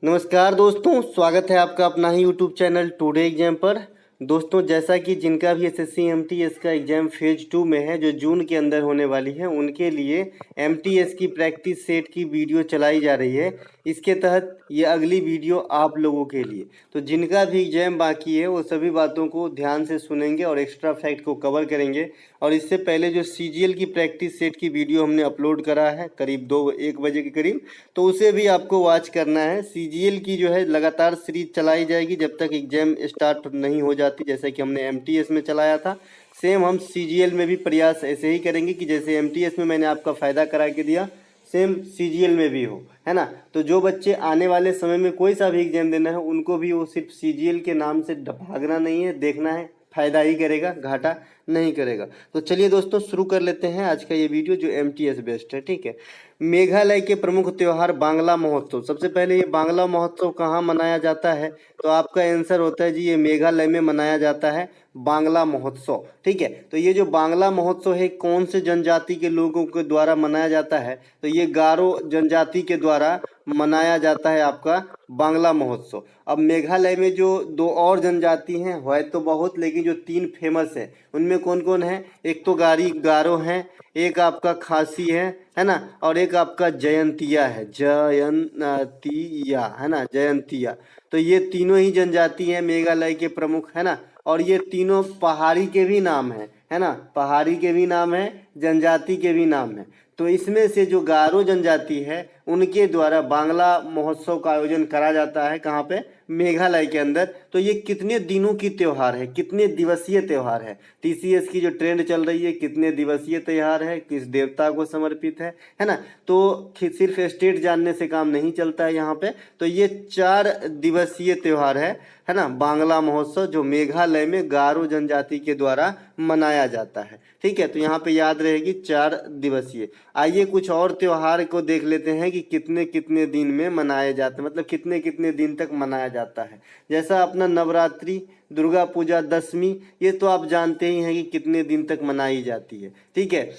नमस्कार दोस्तों, स्वागत है आपका अपना ही यूट्यूब चैनल टुडे एग्जाम पर। दोस्तों, जैसा कि जिनका भी एसएससी एमटीएस का एग्ज़ाम फेज 2 में है, जो जून के अंदर होने वाली है, उनके लिए एमटीएस की प्रैक्टिस सेट की वीडियो चलाई जा रही है। इसके तहत ये अगली वीडियो आप लोगों के लिए, तो जिनका भी एग्ज़ाम बाकी है वो सभी बातों को ध्यान से सुनेंगे और एक्स्ट्रा फैक्ट को कवर करेंगे। और इससे पहले जो सीजीएल की प्रैक्टिस सेट की वीडियो हमने अपलोड करा है करीब 1 बजे के करीब, तो उसे भी आपको वॉच करना है। सीजीएल की जो है लगातार सीरीज चलाई जाएगी जब तक एग्जाम स्टार्ट नहीं हो जाती, जैसे कि हमने एमटीएस में चलाया था। सेम हम सीजीएल में भी प्रयास ऐसे ही करेंगे कि जैसे एमटीएस में मैंने आपका फ़ायदा करा के दिया, सेम सीजीएल में भी हो, है ना। तो जो बच्चे आने वाले समय में कोई सा भी एग्जाम देना है, उनको भी वो सिर्फ सीजीएल के नाम से भागना नहीं है, देखना है, फायदा ही करेगा, घाटा नहीं करेगा। तो चलिए दोस्तों, शुरू कर लेते हैं आज का ये वीडियो जो एमटीएस बेस्ड है। ठीक है, मेघालय के प्रमुख त्योहार बांग्ला महोत्सव। सबसे पहले ये बांग्ला महोत्सव कहाँ मनाया जाता है, तो आपका आंसर होता है जी ये मेघालय में मनाया जाता है बांग्ला महोत्सव। ठीक है, तो ये जो बांग्ला महोत्सव है कौन से जनजाति के लोगों के द्वारा मनाया जाता है, तो ये गारो जनजाति के द्वारा मनाया जाता है आपका बांग्ला महोत्सव। अब मेघालय में जो दो और जनजाति हैं है तो बहुत, लेकिन जो 3 फेमस है उनमें कौन कौन है, एक तो गारो हैं, एक आपका खासी है ना, और एक आपका जयंतिया है, जयंतिया है ना, जयंतिया। तो ये तीनों ही जनजाति हैं मेघालय के प्रमुख, है ना। और ये तीनों पहाड़ी के भी नाम है ना, पहाड़ी के भी नाम है, जनजाति के भी नाम है। तो इसमें से जो गारो जनजाति है उनके द्वारा बांग्ला महोत्सव का आयोजन करा जाता है, कहाँ पे, मेघालय के अंदर। तो ये कितने दिनों की त्योहार है, कितने दिवसीय त्योहार है, टीसीएस की जो ट्रेंड चल रही है, कितने दिवसीय त्योहार है, किस देवता को समर्पित है ना। तो सिर्फ स्टेट जानने से काम नहीं चलता है यहाँ पे। तो ये 4 दिवसीय त्योहार है ना, बांग्ला महोत्सव, जो मेघालय में गारो जनजाति के द्वारा मनाया जाता है। ठीक है, तो यहाँ पे याद रहेगी 4 दिवसीय। आइए कुछ और त्योहार को देख लेते हैं कि कितने कितने दिन में मनाए जाते हैं, मतलब कितने कितने दिन तक मनाया जाता है। जैसा अपना नवरात्रि, दुर्गा पूजा, दशमी, ये तो आप जानते ही हैं कि कितने दिन तक मनाई जाती है। ठीक है,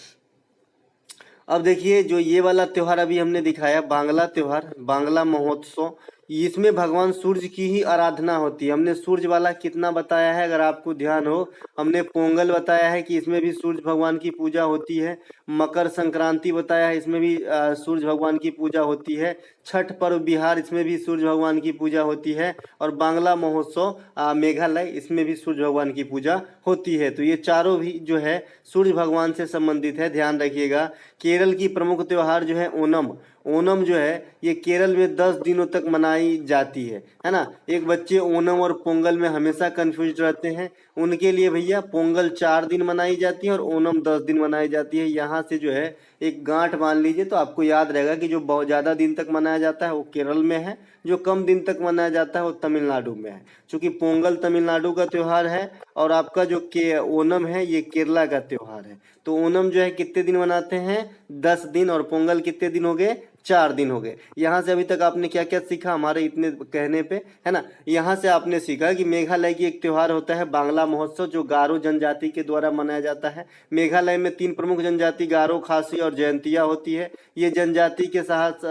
अब देखिए जो ये वाला त्योहार अभी हमने दिखाया, बांग्ला त्योहार, बांग्ला महोत्सव, इसमें भगवान सूर्य की ही आराधना होती है। हमने सूर्य वाला कितना बताया है, अगर आपको ध्यान हो, हमने पोंगल बताया है कि इसमें भी सूर्य भगवान की पूजा होती है। मकर संक्रांति बताया है, इसमें भी सूर्य भगवान की पूजा होती है। छठ पर्व बिहार, इसमें भी सूर्य भगवान की पूजा होती है। और बांग्ला महोत्सव मेघालय, इसमें भी सूर्य भगवान की पूजा होती है। तो ये चारों भी जो है सूर्य भगवान से संबंधित है, ध्यान रखिएगा। केरल की प्रमुख त्योहार जो है ओणम, ओणम जो है ये केरल में 10 दिनों तक मनाई जाती है ना। एक बच्चे ओणम और पोंगल में हमेशा कंफ्यूज रहते हैं, उनके लिए भैया पोंगल 4 दिन मनाई जाती है और ओणम 10 दिन मनाई जाती है। यहाँ से जो है एक गांठ मान लीजिए तो आपको याद रहेगा कि जो बहुत ज़्यादा दिन तक मनाया जाता है वो केरल में है, जो कम दिन तक मनाया जाता है वो तमिलनाडु में है। क्योंकि पोंगल तमिलनाडु का त्यौहार है और आपका जो ओणम है ये केरला का त्यौहार है। तो ओणम जो है कितने दिन मनाते हैं, 10 दिन, और पोंगल कितने दिन हो गए, 4 दिन हो गए। यहाँ से अभी तक आपने क्या क्या सीखा हमारे इतने कहने पे, है ना। यहाँ से आपने सीखा कि मेघालय की एक त्यौहार होता है बांग्ला महोत्सव, जो गारो जनजाति के द्वारा मनाया जाता है। मेघालय में 3 प्रमुख जनजाति गारो, खासी और जयंतिया होती है। ये जनजाति के साथ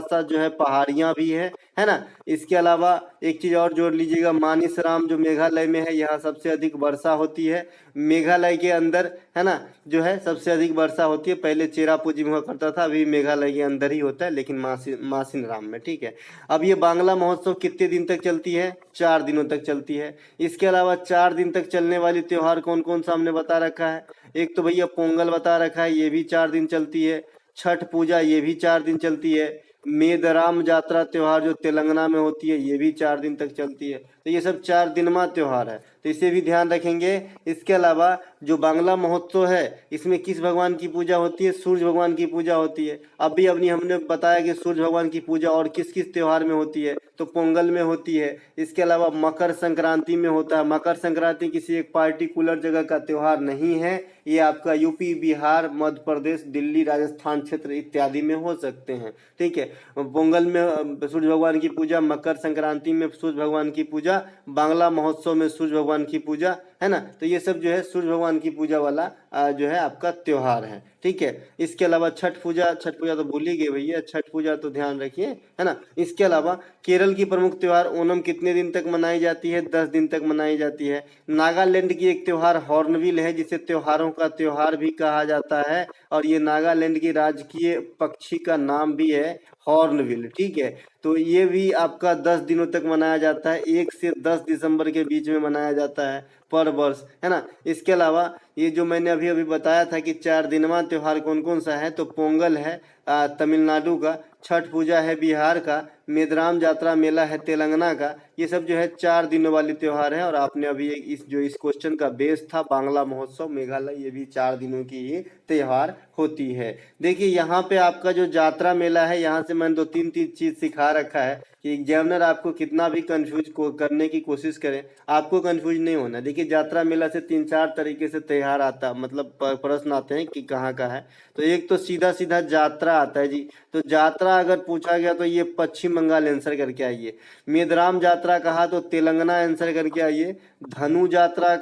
साथ जो है पहाड़ियाँ भी है ना। इसके अलावा एक चीज़ और जोड़ लीजिएगा, मानिसराम जो मेघालय में है, यहाँ सबसे अधिक वर्षा होती है मेघालय के अंदर, है ना, जो है सबसे अधिक वर्षा होती है। पहले चेरापूंजी में हुआ करता था, अभी मेघालय के अंदर ही होता है, लेकिन मासिनराम में। ठीक है, अब ये बांग्ला महोत्सव कितने दिन तक चलती है, 4 दिनों तक चलती है। इसके अलावा 4 दिन तक चलने वाली त्योहार कौन कौन सा हमने बता रखा है, एक तो भैया पोंगल बता रखा है, ये भी 4 दिन चलती है। छठ पूजा ये भी 4 दिन चलती है। मेदराम जात्रा त्योहार जो तेलंगाना में होती है ये भी 4 दिन तक चलती है। तो ये सब 4 दिनमा त्योहार है, तो इसे भी ध्यान रखेंगे। इसके अलावा जो बांग्ला महोत्सव है इसमें किस भगवान की पूजा होती है, सूर्य भगवान की पूजा होती है। अभी हमने बताया कि सूर्य भगवान की पूजा और किस किस त्योहार में होती है, तो पोंगल में होती है। इसके अलावा मकर संक्रांति में होता है। मकर संक्रांति किसी एक पार्टिकुलर जगह का त्योहार नहीं है, ये आपका यूपी, बिहार, मध्य प्रदेश, दिल्ली, राजस्थान क्षेत्र इत्यादि में हो सकते हैं। ठीक है, पोंगल में सूर्य भगवान की पूजा, मकर संक्रांति में सूर्य भगवान की पूजा, बांग्ला महोत्सव में सूर्य भगवान की पूजा है ना। तो ये सब जो है सूर्य भगवान की पूजा वाला जो है आपका त्योहार है, ठीक है। इसके अलावा छठ पूजा तो भूल ही गए भैया, छठ पूजा तो ध्यान रखिए, है ना। इसके अलावा केरल की प्रमुख त्योहार ओणम कितने दिन तक मनाई जाती है? 10 दिन तक मनाई जाती है। नागालैंड की एक त्योहार हॉर्नबिल है, जिसे त्योहारों का त्योहार भी कहा जाता है, और ये नागालैंड की राजकीय पक्षी का नाम भी है हॉर्नबिल, ठीक है। तो ये भी आपका 10 दिनों तक मनाया जाता है, 1 से 10 दिसंबर के बीच में मनाया जाता है पर वर्ष, है ना। इसके अलावा ये जो मैंने अभी अभी बताया था कि 4 दिनवा त्योहार कौन कौन सा है, तो पोंगल है तमिलनाडु का, छठ पूजा है बिहार का, मेदराम जात्रा मेला है तेलंगाना का। ये सब जो है 4 दिनों वाली त्योहार है। और आपने अभी इस क्वेश्चन का बेस था बांग्ला महोत्सव मेघालय, ये भी 4 दिनों की ये त्योहार होती है। देखिए यहाँ पे आपका जो जात्रा मेला है, यहाँ से मैंने 2-3 चीज सिखा रखा है कि एग्जामिनर आपको कितना भी कंफ्यूज करने की कोशिश करे, आपको कंफ्यूज नहीं होना। देखिए जात्रा मेला से 3-4 तरीके से त्योहार आता, मतलब प्रश्न आते हैं कि कहाँ का है। तो एक तो सीधा सीधा जात्रा आता है जी, तो जात्रा अगर पूछा गया तो ये पश्चिम बंगाल आंसर करके आइए। मेदराम जात्रा कहा तो तेलंगाना आंसर करके आइए। धनु जात्रा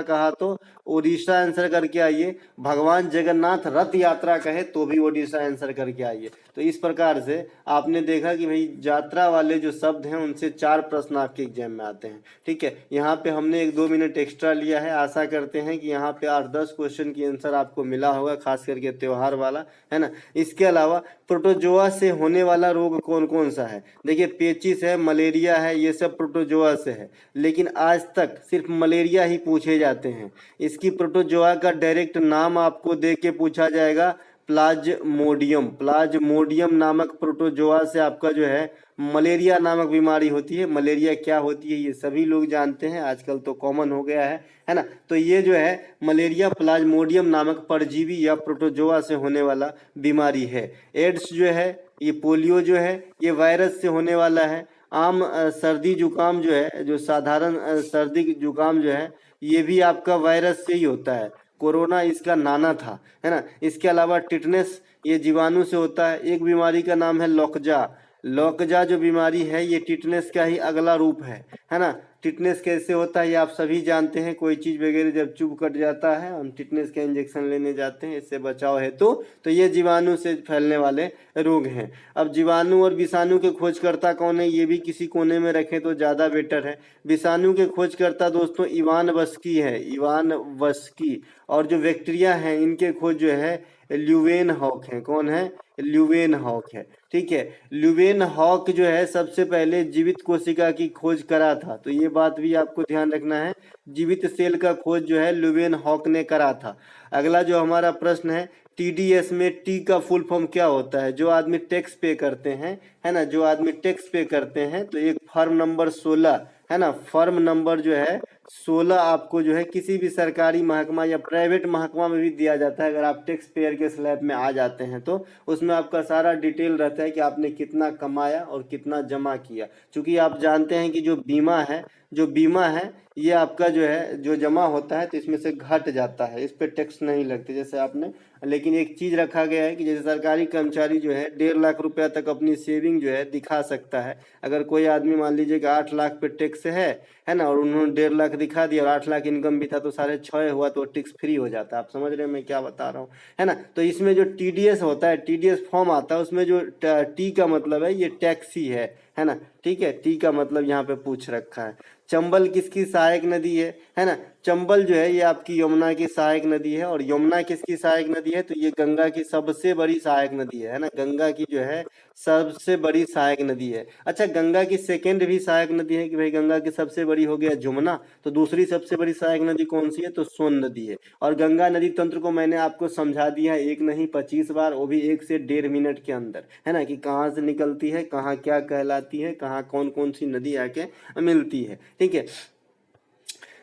कहा तो उड़ीसा आंसर करके आइए। भगवान जगन्नाथ रथ यात्रा कहे तो भी उड़ीसा आंसर करके आइए। तो इस प्रकार से आपने देखा कि भाई यात्रा वाले जो शब्द हैं उनसे 4 प्रश्न आपके एग्जाम में आते हैं, ठीक है। यहाँ पे हमने 1-2 मिनट एक्स्ट्रा लिया है, आशा करते हैं कि यहाँ पे 8-10 क्वेश्चन की आंसर आपको मिला होगा, खास करके त्योहार वाला, है ना। इसके अलावा प्रोटोजोआ से होने वाला रोग कौन कौन सा है? देखिए पेचिस है, मलेरिया है, ये सब प्रोटोजोआ से है, लेकिन आज तक सिर्फ मलेरिया ही पूछे जाते हैं। इसकी प्रोटोजोआ का डायरेक्ट नाम आपको दे के पूछा जाएगा, प्लाज्मोडियम नामक प्रोटोजोआ से आपका जो है मलेरिया नामक बीमारी होती है। मलेरिया क्या होती है ये सभी लोग जानते हैं, आजकल तो कॉमन हो गया है ना। तो ये जो है मलेरिया प्लाज्मोडियम नामक परजीवी या प्रोटोजोआ से होने वाला बीमारी है। एड्स जो है, ये पोलियो जो है, ये वायरस से होने वाला है। आम सर्दी जुकाम जो है, जो साधारण सर्दी जुकाम जो है, ये भी आपका वायरस से ही होता है। कोरोना इसका नाना था, है ना। इसके अलावा टिटनेस ये जीवाणु से होता है। एक बीमारी का नाम है लौकजा जो बीमारी है ये टिटनेस का ही अगला रूप है ना। टिटनेस कैसे होता है ये आप सभी जानते हैं, कोई चीज वगैरह जब चुभ कट जाता है हम टिटनेस का इंजेक्शन लेने जाते हैं, इससे बचाव हेतु। तो ये जीवाणु से फैलने वाले रोग हैं। अब जीवाणु और विषाणु के खोजकर्ता कौन है, ये भी किसी कोने में रखें तो ज्यादा बेटर है। विषाणु के खोजकर्ता दोस्तों इवान वस्की, और जो बैक्टीरिया हैं इनके खोज जो है ल्यूवेनहॉक है। कौन है? ल्यूवेनहॉक है, ठीक है। ल्यूवेनहॉक जो है सबसे पहले जीवित कोशिका की खोज करा था, तो ये बात भी आपको ध्यान रखना है, जीवित सेल का खोज जो है ल्यूवेनहॉक ने करा था। अगला जो हमारा प्रश्न है, टीडीएस में टी का फुल फॉर्म क्या होता है? जो आदमी टैक्स पे करते हैं, है ना, जो आदमी टैक्स पे करते हैं। तो एक फर्म नंबर 16 है ना, फर्म नंबर जो है 16 आपको जो है किसी भी सरकारी महकमा या प्राइवेट महकमा में भी दिया जाता है। अगर आप टैक्स पेयर के स्लैब में आ जाते हैं तो उसमें आपका सारा डिटेल रहता है कि आपने कितना कमाया और कितना जमा किया। क्योंकि आप जानते हैं कि जो बीमा है ये आपका जो है जो जमा होता है तो इसमें से घट जाता है, इस पे टैक्स नहीं लगते जैसे आपने। लेकिन एक चीज रखा गया है कि जैसे सरकारी कर्मचारी जो है 1.5 लाख रुपया तक अपनी सेविंग जो है दिखा सकता है। अगर कोई आदमी मान लीजिए कि 8 लाख पे टैक्स है ना, और उन्होंने 1.5 लाख दिखा दिया और 8 लाख इनकम भी था तो 6.5 हुआ तो टैक्स फ्री हो जाता है। आप समझ रहे हैं मैं क्या बता रहा हूँ, है ना। तो इसमें जो टीडीएस होता है, टीडीएस फॉर्म आता है, उसमें जो टी का मतलब है ये टैक्स ही है ना, ठीक है। टी का मतलब यहाँ पे पूछ रखा है। चंबल किसकी सहायक नदी है ना। चंबल जो है ये आपकी यमुना की सहायक नदी है। और यमुना किसकी सहायक नदी है? तो ये गंगा की सबसे बड़ी सहायक नदी है ना, गंगा की जो है सबसे बड़ी सहायक नदी है। अच्छा, गंगा की सेकेंड भी सहायक नदी है कि भाई गंगा की सबसे बड़ी हो गया जमुना, तो दूसरी सबसे बड़ी सहायक नदी कौन सी है? तो सोन नदी है। और गंगा नदी तंत्र को मैंने आपको समझा दिया है, एक नहीं 25 बार, वो भी 1 से 1.5 मिनट के अंदर, है ना, कि कहाँ से निकलती है, कहाँ क्या कहलाती है, कहाँ कौन कौन सी नदी आके मिलती है, ठीक है।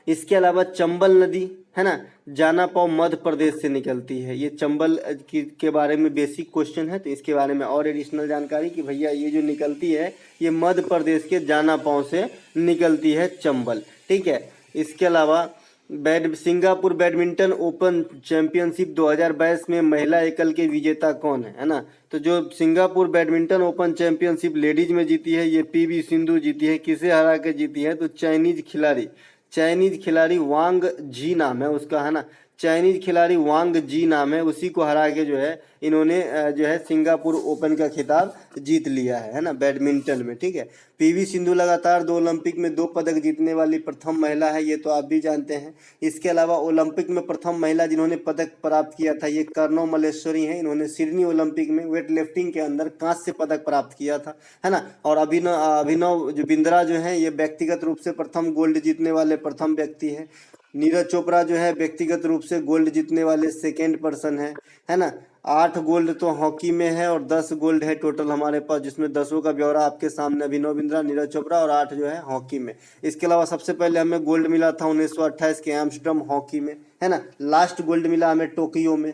इसके अलावा चंबल नदी है ना, जानापौ मध्य प्रदेश से निकलती है। ये चंबल के बारे में बेसिक क्वेश्चन है, तो इसके बारे में और एडिशनल जानकारी कि भैया ये जो निकलती है ये मध्य प्रदेश के जानापौ से निकलती है चंबल, ठीक है। इसके अलावा सिंगापुर बैडमिंटन ओपन चैंपियनशिप 2022 में महिला एकल के विजेता कौन है ना। तो जो Singapore badminton open championship ladies में जीती है ये पीवी सिंधु जीती है। किसे हरा के जीती है? तो चाइनीज खिलाड़ी चाइनीज खिलाड़ी वांग जी नाम है उसका, है ना, चाइनीज खिलाड़ी वांग जी नाम है, उसी को हरा के जो है इन्होंने जो है सिंगापुर ओपन का खिताब जीत लिया है ना, बैडमिंटन में। ठीक है, पीवी सिंधु लगातार 2 ओलंपिक में 2 पदक जीतने वाली प्रथम महिला है, ये तो आप भी जानते हैं। इसके अलावा ओलंपिक में प्रथम महिला जिन्होंने पदक प्राप्त किया था ये कर्णो मल्लेश्वरी हैं। इन्होंने सिडनी ओलंपिक में वेट लिफ्टिंग के अंदर कांस्य पदक प्राप्त किया था, है ना। और अभिनव अभिनव जो बिंद्रा जो है ये व्यक्तिगत रूप से प्रथम गोल्ड जीतने वाले प्रथम व्यक्ति है। नीरज चोपड़ा जो है व्यक्तिगत रूप से गोल्ड जीतने वाले सेकेंड पर्सन है ना। 8 गोल्ड तो हॉकी में है और 10 गोल्ड है टोटल हमारे पास, जिसमें 10 का ब्यौरा आपके सामने, अभिनव बिंद्रा, नीरज चोपड़ा, और 8 जो है हॉकी में। इसके अलावा सबसे पहले हमें गोल्ड मिला था 1928 के एम्स्टर्डम हॉकी में, है ना। लास्ट गोल्ड मिला हमें टोक्यो में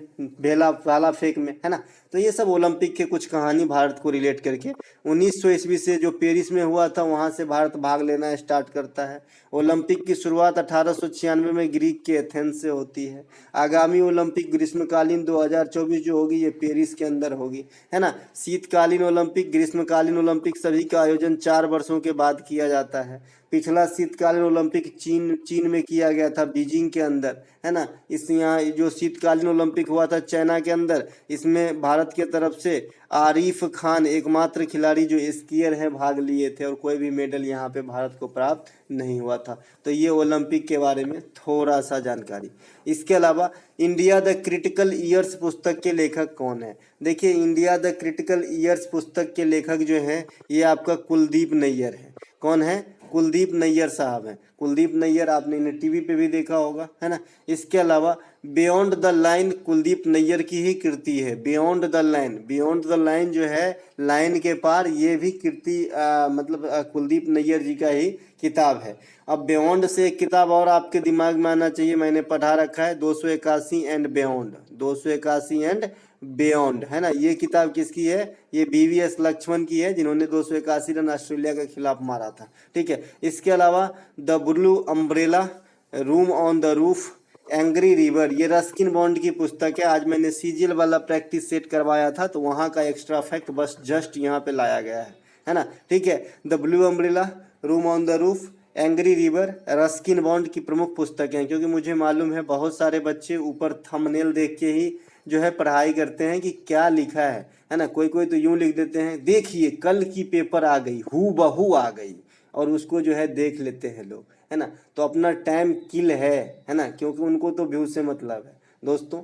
भाला फेंक में, है ना। तो ये सब ओलंपिक के कुछ कहानी भारत को रिलेट करके 1900 ईस्वी से जो पेरिस में हुआ था वहाँ से भारत भाग लेना स्टार्ट करता है। ओलंपिक की शुरुआत 1896 में ग्रीक के एथेंस से होती है। आगामी ओलंपिक ग्रीष्मकालीन 2024 जो होगी ये पेरिस के अंदर होगी, है ना। शीतकालीन ओलंपिक, ग्रीष्मकालीन ओलंपिक सभी का आयोजन 4 वर्षों के बाद किया जाता है। पिछला शीतकालीन ओलंपिक चीन में किया गया था, बीजिंग के अंदर, है ना। इस यहाँ जो शीतकालीन ओलंपिक हुआ था चाइना के अंदर, इसमें भारत की तरफ से आरिफ खान एकमात्र खिलाड़ी जो स्कीयर हैं भाग लिए थे, और कोई भी मेडल यहाँ पे भारत को प्राप्त नहीं हुआ था। तो ये ओलंपिक के बारे में थोड़ा सा जानकारी। इसके अलावा इंडिया द क्रिटिकल ईयर्स पुस्तक के लेखक कौन है? देखिए, इंडिया द क्रिटिकल ईयर्स पुस्तक के लेखक जो हैं ये आपका कुलदीप नैयर है। कौन है? कुलदीप नैयर साहब हैं। कुलदीप नैयर आपने इन्हें टीवी पे भी देखा होगा, है ना। इसके अलावा beyond the line Kuldip Nayar की ही कृति है। बियॉन्ड द लाइन जो है लाइन के पार, ये भी कृति मतलब कुलदीप नैयर जी का ही किताब है। अब बियॉन्ड से एक किताब और आपके दिमाग में आना चाहिए, मैंने पढ़ा रखा है 281 एंड बियॉन्ड, 281 एंड बियॉन्ड, है ना। ये किताब किसकी है? ये बीवीएस लक्ष्मण की है, जिन्होंने 281 रन ऑस्ट्रेलिया के खिलाफ मारा था। ठीक है, इसके अलावा the blue umbrella, room on the roof, angry river, ये रस्किन बॉन्ड की पुस्तक है। आज मैंने सीजीएल वाला प्रैक्टिस सेट करवाया था तो वहाँ का एक्स्ट्रा फैक्ट बस जस्ट यहाँ पे लाया गया है ना। ठीक है, the blue umbrella, room on the roof, angry river, Ruskin bond की प्रमुख पुस्तकें हैं, क्योंकि मुझे मालूम है बहुत सारे बच्चे ऊपर थंबनेल देख के ही जो है पढ़ाई करते हैं कि क्या लिखा है ना। कोई कोई तो यूं लिख देते हैं, देखिए कल की पेपर आ गई, हूबहू आ गई, और उसको जो है देख लेते हैं लोग, है ना। तो अपना टाइम किल है ना, क्योंकि उनको तो व्यू से मतलब है। दोस्तों,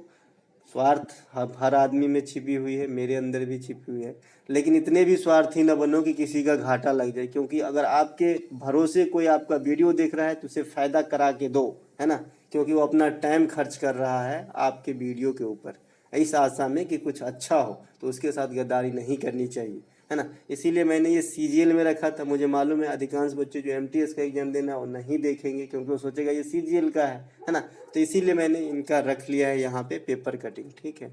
स्वार्थ हर आदमी में छिपी हुई है, मेरे अंदर भी छिपी हुई है, लेकिन इतने भी स्वार्थी न बनो कि किसी का घाटा लग जाए। क्योंकि अगर आपके भरोसे कोई आपका वीडियो देख रहा है तो उसे फायदा करा के दो, है ना, क्योंकि वो अपना टाइम खर्च कर रहा है आपके वीडियो के ऊपर, इस आशा में कि कुछ अच्छा हो। तो उसके साथ गद्दारी नहीं करनी चाहिए, है ना। इसीलिए मैंने ये सीजीएल में रखा था। मुझे मालूम है अधिकांश बच्चे जो एमटीएस का एग्जाम देना वो नहीं देखेंगे, क्योंकि वो सोचेगा ये सीजीएल का है ना। तो इसीलिए मैंने इनका रख लिया है यहाँ पे पेपर कटिंग। ठीक है,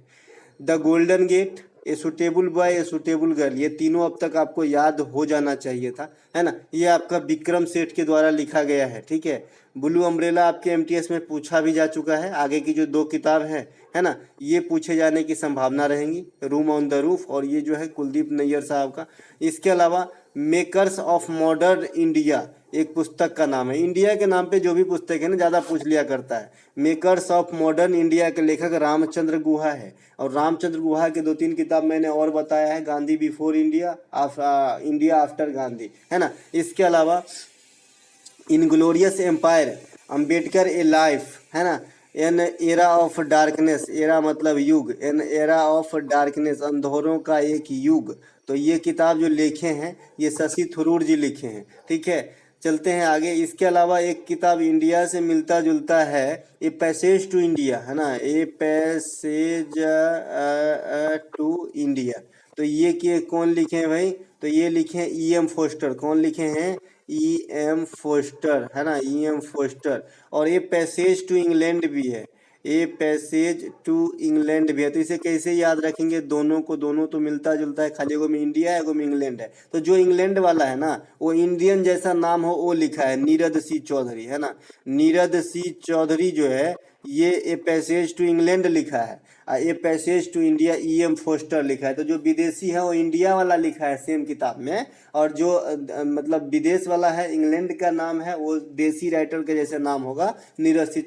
the golden gate, a suitable boy, a suitable girl, ये तीनों अब तक आपको याद हो जाना चाहिए था, है ना। ये आपका विक्रम सेठ के द्वारा लिखा गया है। ठीक है, ब्लू अम्ब्रेला आपके एमटीएस में पूछा भी जा चुका है। आगे की जो 2 किताब है ना, ये पूछे जाने की संभावना रहेंगी, रूम ऑन द रूफ और ये जो है कुलदीप नैयर साहब का। इसके अलावा मेकर्स ऑफ मॉडर्न इंडिया एक पुस्तक का नाम है। इंडिया के नाम पे जो भी पुस्तक है ना ज़्यादा पूछ लिया करता है। मेकर्स ऑफ मॉडर्न इंडिया के लेखक रामचंद्र गुहा है, और रामचंद्र गुहा के 2-3 किताब मैंने और बताया है, Gandhi before India, India after Gandhi, है ना। इसके अलावा inglorious empire, Ambedkar a life, है ना, an era of darkness, era मतलब युग, एन एरा ऑफ डार्कनेस, अंधेरों का एक युग। तो ये किताब जो लिखे हैं ये शशि थरूर जी लिखे हैं। ठीक है, चलते हैं आगे। इसके अलावा एक किताब इंडिया से मिलता जुलता है, ए पैसेज टू इंडिया, है ना, ए पैसेज टू इंडिया। तो ये कौन लिखे हैं भाई? तो ये लिखे हैं ई एम फोस्टर। कौन लिखे हैं? ई एम फोस्टर, है ना, ई एम फोस्टर। और ये पैसेज टू इंग्लैंड भी है, ए पैसेज टू इंग्लैंड भी है। तो इसे कैसे याद रखेंगे? दोनों तो मिलता जुलता है, खाली एगो में इंडिया है एगो में इंग्लैंड है। तो जो इंग्लैंड वाला है ना वो इंडियन जैसा नाम हो वो लिखा है, नीरद सी चौधरी, है ना। नीरद सी चौधरी जो है ये ए पैसेज टू इंग्लैंड लिखा है, a passage to India E.M. Forster लिखा है। तो जो विदेशी है वो इंडिया वाला लिखा है सेम किताब में, और जो मतलब विदेश वाला है, इंग्लैंड का नाम है, वो देसी राइटर के जैसे नाम होगा, नीरज सिंह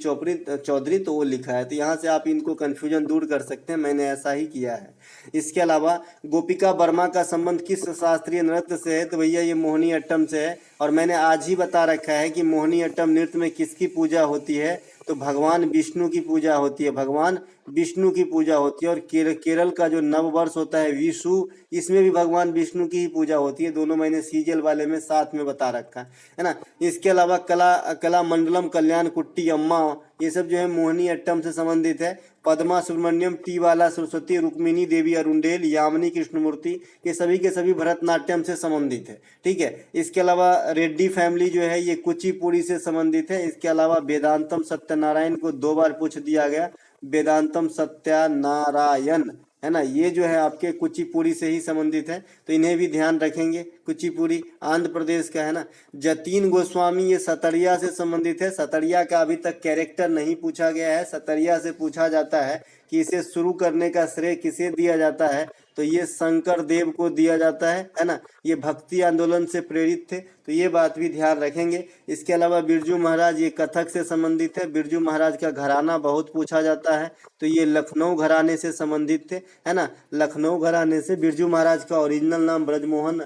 चौधरी, तो वो लिखा है। तो यहाँ से आप इनको कन्फ्यूजन दूर कर सकते हैं, मैंने ऐसा ही किया है। इसके अलावा गोपिका वर्मा का संबंध किस शास्त्रीय नृत्य से है? तो भैया ये मोहिनी अट्टम से है, और मैंने आज ही बता रखा है कि मोहिनी अट्टम नृत्य में किसकी पूजा होती है? तो भगवान विष्णु की पूजा होती है, भगवान विष्णु की पूजा होती है। और केरल का जो नव वर्ष होता है विशु, इसमें भी भगवान विष्णु की ही पूजा होती है। दोनों मैंने सीरियल वाले में साथ में बता रखा है ना। इसके अलावा कला मंडलम, कल्याण कुट्टी अम्मा, ये सब जो है मोहिनी अट्टम से संबंधित है। पद्मा सुब्रमण्यम, टी बाला सरस्वती, रुक्मिणी देवी अरुंडेल, यामिनी कृष्णमूर्ति, ये सभी के सभी भरतनाट्यम से संबंधित है। ठीक है। इसके अलावा रेड्डी फैमिली जो है ये कुचिपुड़ी से संबंधित है। इसके अलावा वेदांतम सत्यनारायण को 2 बार पूछ दिया गया, वेदांतम सत्यनारायण, है ना, ये जो है आपके कुचिपुड़ी से ही संबंधित है, तो इन्हें भी ध्यान रखेंगे। कुचिपुड़ी आंध्र प्रदेश का है ना। जतीन गोस्वामी, ये सतरिया से संबंधित है। सतरिया का अभी तक कैरेक्टर नहीं पूछा गया है, सतरिया से पूछा जाता है कि इसे शुरू करने का श्रेय किसे दिया जाता है? तो ये शंकर देव को दिया जाता है ना। ये भक्ति आंदोलन से प्रेरित थे, तो ये बात भी ध्यान रखेंगे। इसके अलावा बिरजू महाराज, ये कथक से संबंधित है। बिरजू महाराज का घराना बहुत पूछा जाता है, तो ये लखनऊ घराने से संबंधित थे, है ना। लखनऊ घराने से बिरजू महाराज का ओरिजिनल नाम ब्रजमोहन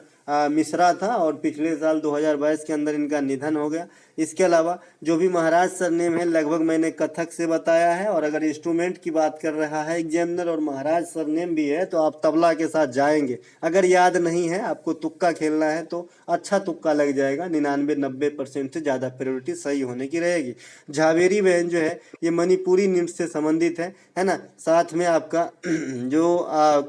मिश्रा था, और पिछले साल 2022 के अंदर इनका निधन हो गया। इसके अलावा जो भी महाराज सरनेम है लगभग मैंने कथक से बताया है, और अगर इंस्ट्रूमेंट की बात कर रहा है एग्जामिनर और महाराज सरनेम भी है तो आप तबला के साथ जाएंगे। अगर याद नहीं है, आपको तुक्का खेलना है तो अच्छा तुक्का लग जाएगा, 99-90% से ज़्यादा प्रायोरिटी सही होने की रहेगी। झावेरी बहन जो है ये मणिपुरी नृत्य से संबंधित है ना। साथ में आपका जो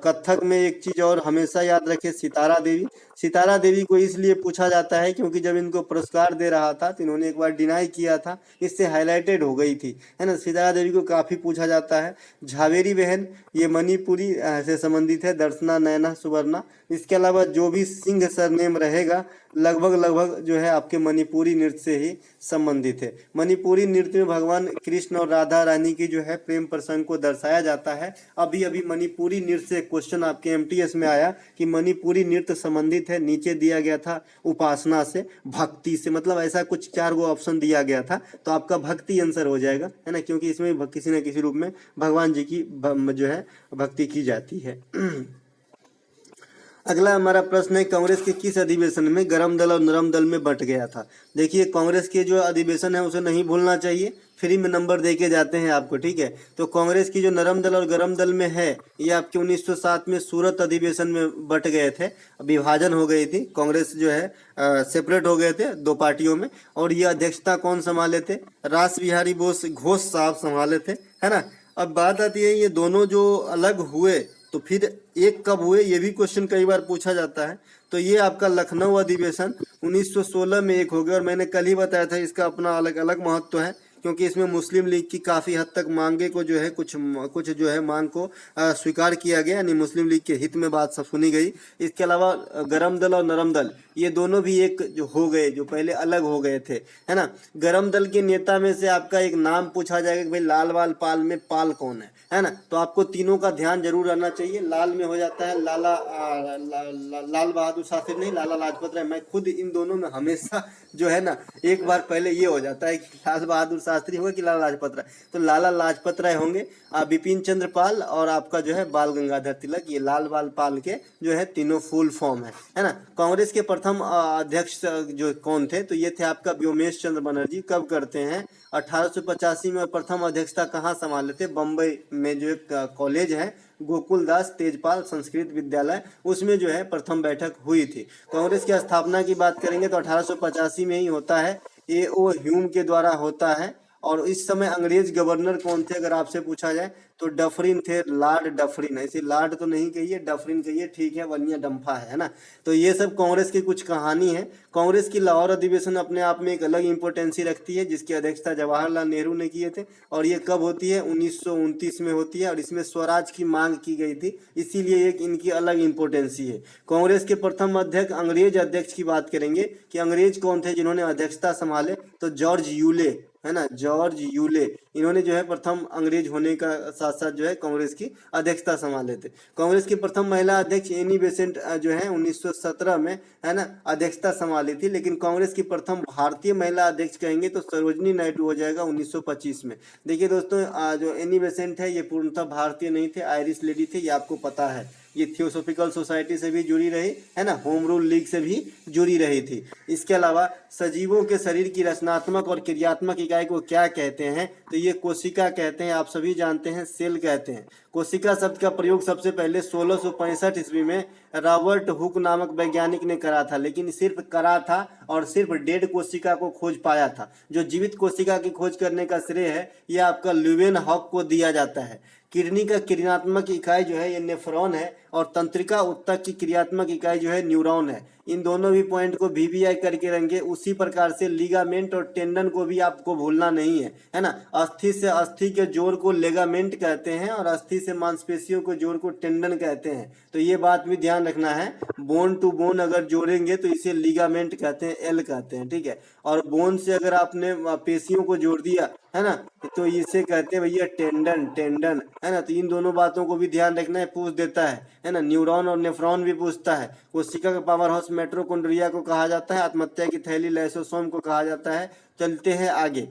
कथक में एक चीज़ और हमेशा याद रखें, सितारा देवी। सितारा देवी को इसलिए पूछा जाता है क्योंकि जब इनको पुरस्कार दे रहा था तो इन्होंने एक बार डिनाई किया था, इससे हाईलाइटेड हो गई थी, है ना। सितारा देवी को काफ़ी पूछा जाता है। झावेरी बहन ये मणिपुरी से संबंधित है, दर्शना, नयना, सुवर्णा। इसके अलावा जो भी सिंह सरनेम रहेगा लगभग जो है आपके मणिपुरी नृत्य से ही संबंधित है। मणिपुरी नृत्य में भगवान कृष्ण और राधा रानी की जो है प्रेम प्रसंग को दर्शाया जाता है। अभी मणिपुरी नृत्य से क्वेश्चन आपके MTS में आया कि मणिपुरी नृत्य संबंधित है, नीचे दिया गया था उपासना से, भक्ति से, मतलब ऐसा कुछ 4 गो ऑप्शन दिया गया था, तो आपका भक्ति आंसर हो जाएगा, है ना, क्योंकि इसमें किसी न किसी रूप में भगवान जी की जो है भक्ति की जाती है। अगला हमारा प्रश्न है, कांग्रेस के किस अधिवेशन में गरम दल और नरम दल में बंट गया था? देखिए, कांग्रेस के जो अधिवेशन है उसे नहीं भूलना चाहिए, फ्री में नंबर देके जाते हैं आपको, ठीक है। तो कांग्रेस की जो नरम दल और गरम दल में है, ये आपके 1907 में सूरत अधिवेशन में बट गए थे, विभाजन हो गई थी, कांग्रेस जो है सेपरेट हो गए थे 2 पार्टियों में। और ये अध्यक्षता कौन संभाले थे? रास बिहारी घोष साहब संभाले थे, है ना। अब बात आती है ये दोनों जो अलग हुए तो फिर एक कब हुए, ये भी क्वेश्चन कई बार पूछा जाता है। तो ये आपका लखनऊ अधिवेशन 1916 में एक हो गया, और मैंने कल ही बताया था इसका अपना अलग अलग महत्व है, क्योंकि इसमें मुस्लिम लीग की काफ़ी हद तक मांगे को जो है कुछ जो है मांग को स्वीकार किया गया, यानी मुस्लिम लीग के हित में बात सब सुनी गई। इसके अलावा गरम दल और नरम दल ये दोनों भी एक जो हो गए, जो पहले अलग हो गए थे, है ना। गरम दल के नेता में से आपका एक नाम पूछा जाएगा कि भाई लाल वाल पाल में पाल कौन है ना। तो आपको तीनों का ध्यान जरूर रहना चाहिए। लाल में हो जाता है लाल बहादुर शास्त्री, नहीं, लाला लाजपत राय। मैं खुद इन दोनों में हमेशा जो है ना एक बार पहले ये हो जाता है कि लाल बहादुर शास्त्री होगा कि लाला लाजपत राय, तो लाला लाजपत राय होंगे। बिपिन चंद्र पाल और आपका जो है बाल गंगाधर तिलक, ये लाल बाल पाल के जो है तीनों फुल फॉर्म है ना। कांग्रेस के प्रथम अध्यक्ष जो कौन थे? तो ये थे आपका व्योमेश चंद्र बनर्जी। कब करते हैं? 1885 में। प्रथम अध्यक्षता कहाँ संभाले थे? बम्बई में जो एक कॉलेज है गोकुलदास तेजपाल संस्कृत विद्यालय, उसमें जो है प्रथम बैठक हुई थी। कांग्रेस की स्थापना की बात करेंगे तो 1885 में ही होता है, A.O. ह्यूम के द्वारा होता है। और इस समय अंग्रेज गवर्नर कौन थे अगर आपसे पूछा जाए तो डफरिन थे, लॉर्ड डफरिन। ऐसे लॉर्ड तो नहीं कहिए, डफरिन कहिए, ठीक है, वलिया डम्फा है ना। तो ये सब कांग्रेस की कुछ कहानी है। कांग्रेस की लाहौर अधिवेशन अपने आप में एक अलग इंपोर्टेंसी रखती है, जिसकी अध्यक्षता जवाहरलाल नेहरू ने किए थे। और ये कब होती है? 1929 में होती है, और इसमें स्वराज की मांग की गई थी, इसीलिए एक इनकी अलग इंपोर्टेंसी है। कांग्रेस के प्रथम अध्यक्ष, अंग्रेज अध्यक्ष की बात करेंगे कि अंग्रेज कौन थे जिन्होंने अध्यक्षता संभाले, तो जॉर्ज यूले, है ना, जॉर्ज यूले, इन्होंने जो है प्रथम अंग्रेज होने का साथ साथ जो है कांग्रेस की अध्यक्षता संभाले थे। कांग्रेस की प्रथम महिला अध्यक्ष एनी बेसेंट जो है 1917 में, है ना, अध्यक्षता संभाली थी। लेकिन कांग्रेस की प्रथम भारतीय महिला अध्यक्ष कहेंगे तो सरोजनी नायडू हो जाएगा 1925 में। देखिए दोस्तों, जो एनी बेसेंट है ये पूर्णतः भारतीय नहीं थे, आयरिश लेडी थे, ये आपको पता है। ये थियोसॉफिकल सोसाइटी से भी जुड़ी रही, है ना, होम रूल लीग से भी जुड़ी रही थी। इसके अलावा सजीवों के शरीर की रचनात्मक और क्रियात्मक इकाई को क्या कहते हैं, तो ये कोशिका कहते हैं। आप सभी जानते हैं सेल कहते हैं। कोशिका शब्द का प्रयोग सबसे पहले 1665 ईस्वी में रॉबर्ट हुक नामक वैज्ञानिक ने करा था, लेकिन सिर्फ करा था और सिर्फ डेड कोशिका को खोज पाया था। जो जीवित कोशिका की खोज करने का श्रेय है ये आपका ल्यूवेन हॉक को दिया जाता है। किडनी का क्रियात्मक इकाई जो है ये नेफ्रॉन है और तंत्रिका उत्तक की क्रियात्मक इकाई जो है न्यूरॉन है। इन दोनों भी पॉइंट को वीवीआई करके रखेंगे। उसी प्रकार से लिगामेंट और टेंडन को भी आपको भूलना नहीं है, है ना। अस्थि से अस्थि के जोड़ को लिगामेंट कहते हैं और अस्थि से मांसपेशियों को जोड़ को टेंडन कहते हैं, तो ये बात भी ध्यान रखना है। बोन टू बोन अगर जोड़ेंगे तो इसे लिगामेंट कहते हैं, एल कहते हैं, ठीक है। और बोन से अगर आपने पेशियों को जोड़ दिया, है ना, तो इसे कहते हैं भैया टेंडन, टेंडन, है ना। तो इन दोनों बातों को भी ध्यान रखना है, पूछ देता है ना। न्यूरॉन और नेफ्रॉन भी पूछता है। कोशिका का पावर हाउस मेट्रोकॉन्ड्रिया को कहा जाता है। आत्महत्या की थैली लाइसोसोम को कहा जाता है। चलते हैं आगे।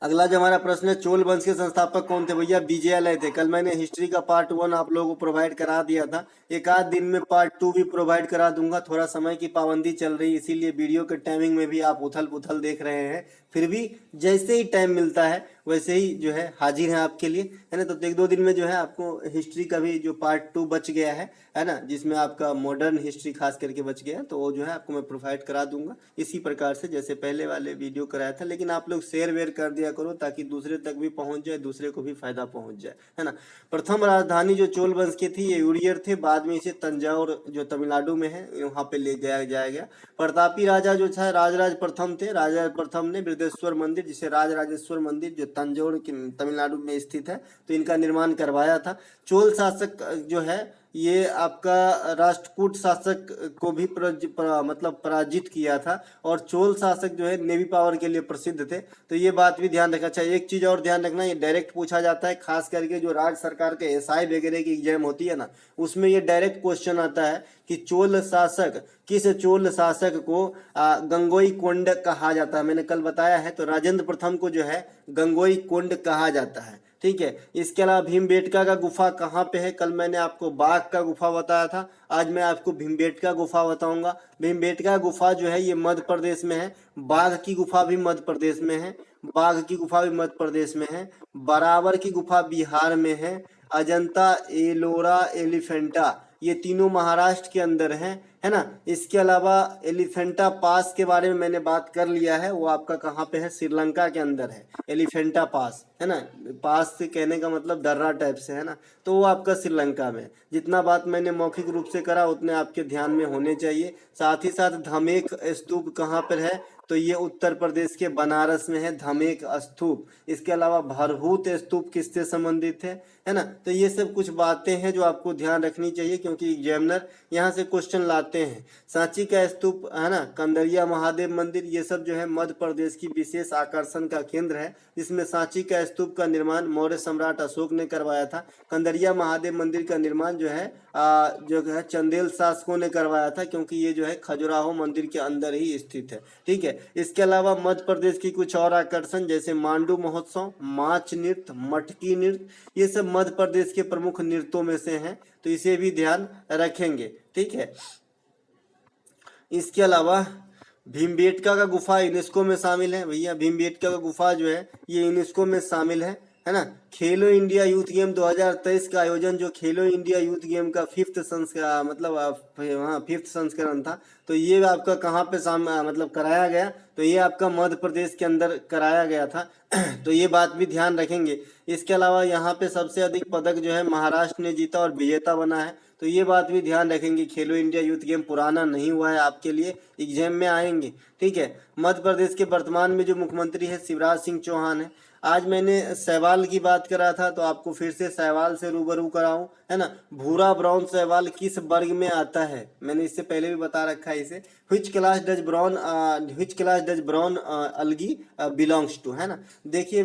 अगला जो हमारा प्रश्न है, चोल वंश के संस्थापक कौन थे? भैया विजयालय थे। कल मैंने हिस्ट्री का पार्ट 1 आप लोगों को प्रोवाइड करा दिया था। एक आध दिन में पार्ट 2 भी प्रोवाइड करा दूंगा। थोड़ा समय की पाबंदी चल रही है, इसीलिए वीडियो के टाइमिंग में भी आप उथल पुथल देख रहे हैं। फिर भी जैसे ही टाइम मिलता है वैसे ही जो है हाजिर है आपके लिए, है ना। तो एक दो दिन में जो है आपको हिस्ट्री का भी जो पार्ट 2 बच गया है ना, जिसमें आपका मॉडर्न हिस्ट्री खास करके बच गया, तो वो जो है आपको मैं प्रोवाइड करा दूंगा इसी प्रकार से जैसे पहले वाले वीडियो कराया था। लेकिन आप लोग शेयर वेयर कर दिया करो ताकि दूसरे तक भी पहुंच जाए, दूसरे को भी फायदा पहुंच जाए, है ना। प्रथम राजधानी जो चोल वंश की थी ये उड़ियर थे। बाद में इसे तंजाउर जो तमिलनाडु में है वहाँ पे ले जाया गया। प्रतापी राजा जो था राजराज प्रथम थे। राजा प्रथम ने बृहदेश्वर मंदिर, जिसे राजराजेश्वर मंदिर, जो तंजौर तमिलनाडु में स्थित है, तो इनका निर्माण करवाया था। चोल शासक जो है ये आपका राष्ट्रकूट शासक को भी मतलब पराजित किया था। और चोल शासक जो है नेवी पावर के लिए प्रसिद्ध थे, तो ये बात भी ध्यान रखना चाहिए। एक चीज और ध्यान रखना, ये डायरेक्ट पूछा जाता है, खास करके जो राज्य सरकार के एसआई वगैरह की एग्जाम होती है ना, उसमें ये डायरेक्ट क्वेश्चन आता है कि चोल शासक, किस चोल शासक को गंगोई कोंड कहा जाता है। मैंने कल बताया है, तो राजेंद्र प्रथम को जो है गंगोई कोंड कहा जाता है, ठीक है। इसके अलावा भीमबेटका का गुफा कहाँ पे है? कल मैंने आपको बाघ का गुफा बताया था, आज मैं आपको भीमबेटका गुफा बताऊंगा। भीमबेटका गुफा जो है ये मध्य प्रदेश में है। बाघ की गुफा भी मध्य प्रदेश में है। बाघ की गुफा भी मध्य प्रदेश में है। बराबर की गुफा बिहार में है। अजंता, एलोरा, एलिफेंटा, ये तीनों महाराष्ट्र के अंदर हैं, है ना। इसके अलावा एलिफेंटा पास के बारे में मैंने बात कर लिया है, वो आपका कहाँ पे है? श्रीलंका के अंदर है एलिफेंटा पास, है ना। पास से कहने का मतलब दर्रा टाइप से, है ना, तो वो आपका श्रीलंका में। जितना बात मैंने मौखिक रूप से करा उतने आपके ध्यान में होने चाहिए। साथ ही साथ धमेक स्तूप कहाँ पर है? तो ये उत्तर प्रदेश के बनारस में है धमेक स्तूप। इसके अलावा भरहूत स्तूप किससे संबंधित है ना। तो ये सब कुछ बातें हैं जो आपको ध्यान रखनी चाहिए, क्योंकि एग्जामिनर यहाँ से क्वेश्चन लाते हैं। सांची का स्तूप, है ना, कंदरिया महादेव मंदिर, ये सब जो है मध्य प्रदेश की विशेष आकर्षण का केंद्र है। जिसमें सांची का स्तूप का निर्माण मौर्य सम्राट अशोक ने करवाया था। कंदरिया महादेव मंदिर का निर्माण जो है चंदेल शासकों ने करवाया था, क्योंकि ये जो है खजुराहो मंदिर के अंदर ही स्थित है, ठीक है। इसके अलावा मध्य प्रदेश की कुछ और आकर्षण जैसे मांडू महोत्सव, माच नृत्य, मटकी नृत्य, ये सब मध्य प्रदेश के प्रमुख नृत्यों में से हैं, तो इसे भी ध्यान रखेंगे, ठीक है। इसके अलावा भीमबेटका का गुफा यूनेस्को में शामिल है। भैया भीमबेटका का गुफा जो है ये यूनेस्को में शामिल है ना। खेलो इंडिया यूथ गेम 2023 का आयोजन, जो खेलो इंडिया यूथ गेम का फिफ्थ संस्करण था, तो ये आपका कहाँ पे मतलब कराया गया? तो ये आपका मध्य प्रदेश के अंदर कराया गया था। तो ये बात भी ध्यान रखेंगे। इसके अलावा यहाँ पे सबसे अधिक पदक जो है महाराष्ट्र ने जीता और विजेता बना है, तो ये बात भी ध्यान रखेंगे। खेलो इंडिया यूथ गेम पुराना नहीं हुआ है, आपके लिए एग्जाम में आएंगे, ठीक है। मध्य प्रदेश के वर्तमान में जो मुख्यमंत्री है शिवराज सिंह चौहान है। आज मैंने शैवाल की बात करा था, तो आपको फिर से शैवाल से रूबरू कराऊं, है ना। भूरा ब्राउन शैवाल किस वर्ग में आता है, मैंने इससे पहले भी बता रखा है इसे। which class does brown algae belongs to, है ना। देखिए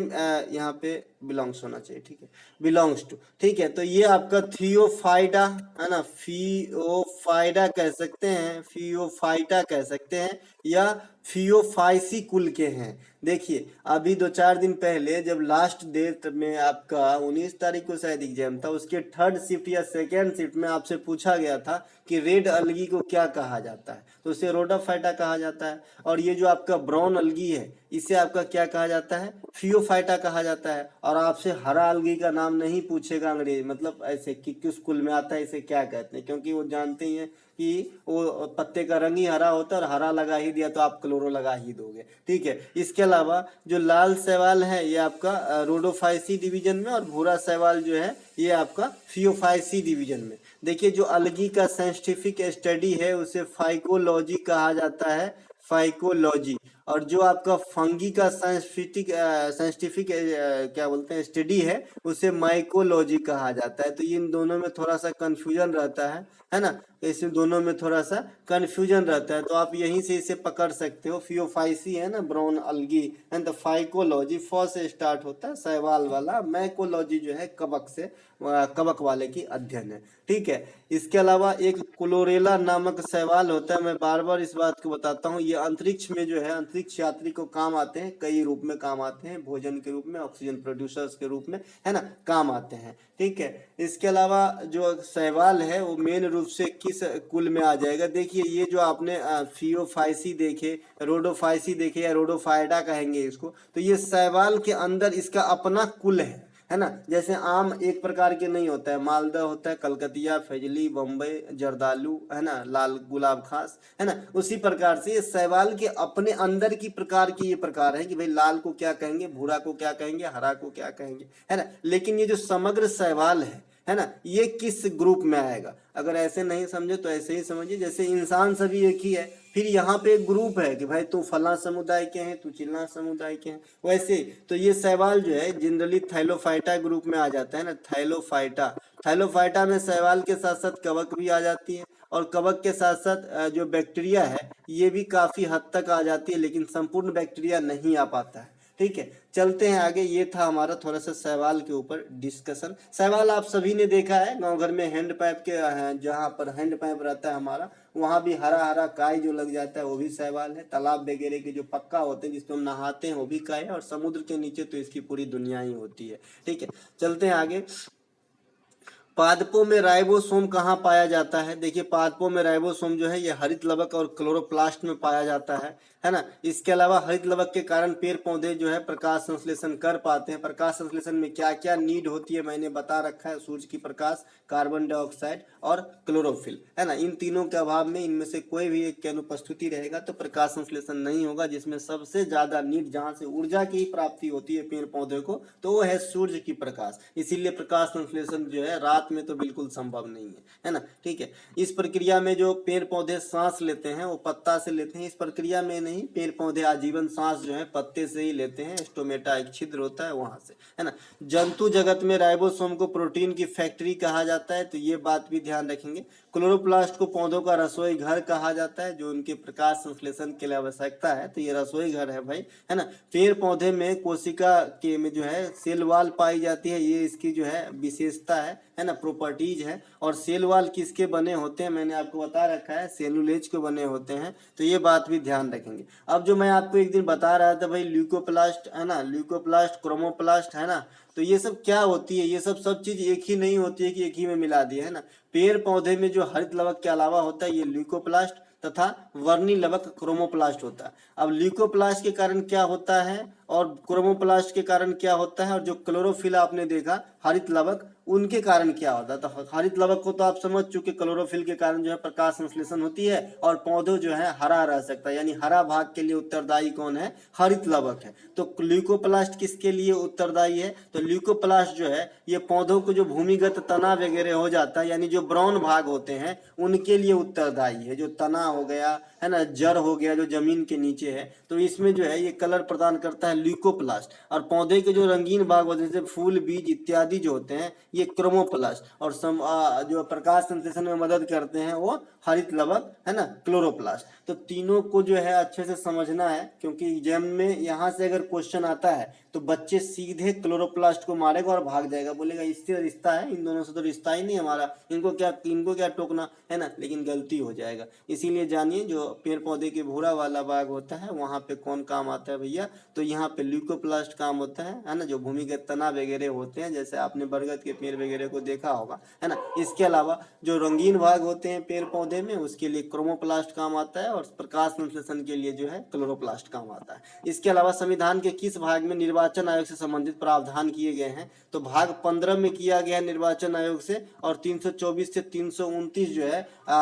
यहाँ पे बिलोंग्स होना चाहिए, ठीक है, बिलोंग्स टू, ठीक है। तो ये आपका थियोफाइडा, है ना, फियोफाइडा कह सकते हैं, फियोफाइटा कह सकते हैं, या फियोफाइसी कुल के हैं। देखिए अभी 2-4 दिन पहले जब लास्ट डेट में आपका 19 तारीख को शायद एग्जाम था, उसके थर्ड शिफ्ट या सेकेंड शिफ्ट में आपसे पूछा गया था कि रेड अलगी को क्या कहा जाता है, तो उसे रोडोफाइटा कहा जाता है। और ये जो आपका ब्राउन अलगी है इसे आपका क्या कहा जाता है, फियोफाइटा कहा जाता है। और आपसे हरा अलगी का नाम नहीं पूछेगा अंग्रेजी, मतलब ऐसे कि किस कुल में आता है, इसे क्या कहते हैं, क्योंकि वो जानते ही हैं कि वो पत्ते का रंग ही हरा होता है, और हरा लगा ही दिया तो आप क्लोरो लगा ही दोगे, ठीक है। इसके अलावा जो लाल शैवाल है ये आपका रोडोफाइसी डिवीजन में, और भूरा शैवाल जो है ये आपका फियोफाइसी डिवीजन में। देखिए जो अलगी का साइंटिफिक स्टडी है उसे फाइकोलॉजी कहा जाता है, फाइकोलॉजी। और जो आपका फंगी का साइंटिफिक क्या बोलते हैं स्टडी है उसे माइकोलॉजी कहा जाता है। तो इन दोनों में थोड़ा सा कंफ्यूजन रहता है ना, इस दोनों में थोड़ा सा कंफ्यूजन रहता है, तो आप यहीं से इसे पकड़ सकते हो। फियोफाइसी है ना ब्राउन अलगी, एंड फाइकोलॉजी फ से स्टार्ट होता है शैवाल वाला, मैकोलॉजी जो है कवक से, कवक वाले की अध्ययन है, ठीक है। इसके अलावा एक क्लोरेला नामक शैवाल होता है, मैं बार बार इस बात को बताता हूँ, ये अंतरिक्ष में जो है अंतरिक्ष यात्री को काम आते हैं, कई रूप में काम आते हैं, भोजन के रूप में, ऑक्सीजन प्रोड्यूसर्स के रूप में, है ना, काम आते हैं, ठीक है। इसके अलावा जो शैवाल है वो मेन रूप से किस कुल में आ जाएगा, देखिए ये जो आपने फियोफाइसी देखे, रोडोफाइसी देखे, या रोडोफाइडा कहेंगे इसको, तो ये शैवाल के अंदर इसका अपना कुल है ना। जैसे आम एक प्रकार के नहीं होता है, मालदा होता है, कलकतिया, फजली, बम्बई, जर्दालू, है ना, लाल गुलाब खास, है ना, उसी प्रकार से ये शैवाल के अपने अंदर की प्रकार के ये प्रकार है कि भाई लाल को क्या कहेंगे, भूरा को क्या कहेंगे, हरा को क्या कहेंगे, है ना। लेकिन ये जो समग्र शैवाल है ना, ये किस ग्रुप में आएगा, अगर ऐसे नहीं समझे तो ऐसे ही समझिए, जैसे इंसान सभी एक ही है, फिर यहाँ पे एक ग्रुप है कि भाई तू फला समुदाय के हैं, तू चिल्ला समुदाय के हैं, वैसे तो ये शैवाल जो है जनरली थैलोफाइटा ग्रुप में आ जाता है ना, थैलोफाइटा। थैलोफाइटा में शैवाल के साथ साथ कवक भी आ जाती है, और कवक के साथ साथ जो बैक्टीरिया है ये भी काफी हद तक आ जाती है, लेकिन संपूर्ण बैक्टीरिया नहीं आ पाता है, ठीक है। चलते हैं आगे, ये था हमारा थोड़ा सा शैवाल के ऊपर डिस्कशन। शैवाल आप सभी ने देखा है गांव घर में हैंड पाइप के, जहाँ पर हैंड पाइप रहता है हमारा, वहां भी हरा हरा काई जो लग जाता है वो भी शैवाल है। तालाब वगैरह के जो पक्का होते हैं जिसपे हम नहाते हैं वो भी काई है, और समुद्र के नीचे तो इसकी पूरी दुनिया ही होती है, ठीक है। चलते हैं आगे। पादपों में राइबोसोम कहाँ पाया जाता है, देखिए पादपों में राइबोसोम जो है ये हरित लवक और क्लोरोप्लास्ट में पाया जाता है ना। इसके अलावा हरित लवक के कारण पेड़ पौधे जो है प्रकाश संश्लेषण कर पाते हैं। प्रकाश संश्लेषण में क्या क्या नीड होती है मैंने बता रखा है, सूर्य की प्रकाश, कार्बन डाइऑक्साइड और क्लोरोफिल, है ना। इन तीनों के अभाव में इनमें से कोई भी एक की अनुपस्थिति रहेगा तो प्रकाश संश्लेषण नहीं होगा। जिसमें सबसे ज्यादा नीड, जहाँ से ऊर्जा की प्राप्ति होती है पेड़ पौधे को, तो वो है सूर्य की प्रकाश। इसीलिए प्रकाश संश्लेषण जो है रात में तो बिल्कुल संभव नहीं है ना, ठीक है। इस प्रक्रिया में जो पेड़ पौधे सांस लेते हैं वो पत्ता से लेते हैं, इस प्रक्रिया में नहीं, पेड़ पौधे आजीवन सांस जो है पत्ते से ही लेते हैं, स्टोमेटा एक छिद्र होता है वहां से, है ना। जंतु जगत में राइबोसोम को प्रोटीन की फैक्ट्री कहा जाता है, तो ये बात भी ध्यान रखेंगे। क्लोरोप्लास्ट को पौधों का रसोई घर कहा जाता है, जो उनके प्रकाश संश्लेषण के लिए आवश्यकता है, तो ये रसोई घर है भाई, है ना। पेड़ पौधे में कोशिका के में जो है सेल वाल पाई जाती है, ये इसकी जो है विशेषता है ना, प्रॉपर्टीज है। और सेल वाल किसके बने होते हैं मैंने आपको बता रखा है, सेलुलेज के बने होते हैं, तो ये बात भी ध्यान रखेंगे। अब जो मैं आपको एक दिन बता रहा था भाई ल्यूकोप्लास्ट, है ना, ल्यूकोप्लास्ट, क्रोमोप्लास्ट, है ना, तो ये सब क्या होती है, ये सब चीज एक ही नहीं होती है कि एक ही में मिला दी, है ना। पेड़ पौधे में जो हरित लवक के अलावा होता है ये ल्यूकोप्लास्ट तथा वर्णी लवक क्रोमोप्लास्ट होता है। अब ल्यूकोप्लास्ट के कारण क्या होता है और क्रोमोप्लास्ट के कारण क्या होता है, और जो क्लोरोफिल आपने देखा हरित लवक, उनके कारण क्या होता है। तो हरित लवक को तो आप समझ चुके, क्लोरोफिल के कारण जो है प्रकाश संश्लेषण होती है और पौधों जो है हरा रह सकता है, यानी हरा भाग के लिए उत्तरदायी कौन है, हरित लवक है। तो ल्यूकोप्लास्ट किसके लिए उत्तरदायी है, तो ल्यूकोप्लास्ट जो है ये पौधों को जो भूमिगत तना वगैरह हो जाता है, यानी जो ब्राउन भाग होते हैं उनके लिए उत्तरदायी है। जो तना हो गया है ना, जड़ हो गया जो जमीन के नीचे है, तो इसमें जो है ये कलर प्रदान करता है ल्यूकोप्लास्ट। और पौधे के जो रंगीन भाग होते हैं जैसे फूल, बीज इत्यादि जो होते हैं ये क्रोमोप्लास्ट, और जो प्रकाश संश्लेषण में मदद करते हैं वो हरित लवक है ना, क्लोरोप्लास्ट। तो तीनों को जो है अच्छे से समझना है, क्योंकि एग्जाम में यहाँ से अगर क्वेश्चन आता है तो बच्चे सीधे क्लोरोप्लास्ट को मारेगा और भाग जाएगा, बोलेगा इससे रिश्ता है, इन दोनों से तो रिश्ता ही नहीं हमारा, इनको क्या टोकना है ना, लेकिन गलती हो जाएगा। इसीलिए जानिए जो पेड़ पौधे के भूरा वाला भाग होता है वहाँ पे कौन काम आता है भैया, तो यहाँ पे ल्यूकोप्लास्ट काम होता है ना, जो भूमिगत तना वगैरह होते हैं, जैसे आपने बरगद के पेड़ वगैरह को देखा होगा है ना। इसके अलावा जो रंगीन भाग होते हैं पेड़ पौधे में उसके लिए क्रोमोप्लास्ट काम आता है, और प्रकाश संश्लेषण के लिए जो है क्लोरोप्लास्ट काम आता है। इसके अलावा संविधान के किस भाग में निर्वाचन आयोग से संबंधित प्रावधान किए गए हैं, तो भाग 15 में किया गया है निर्वाचन आयोग से, और 324 से 329 जो है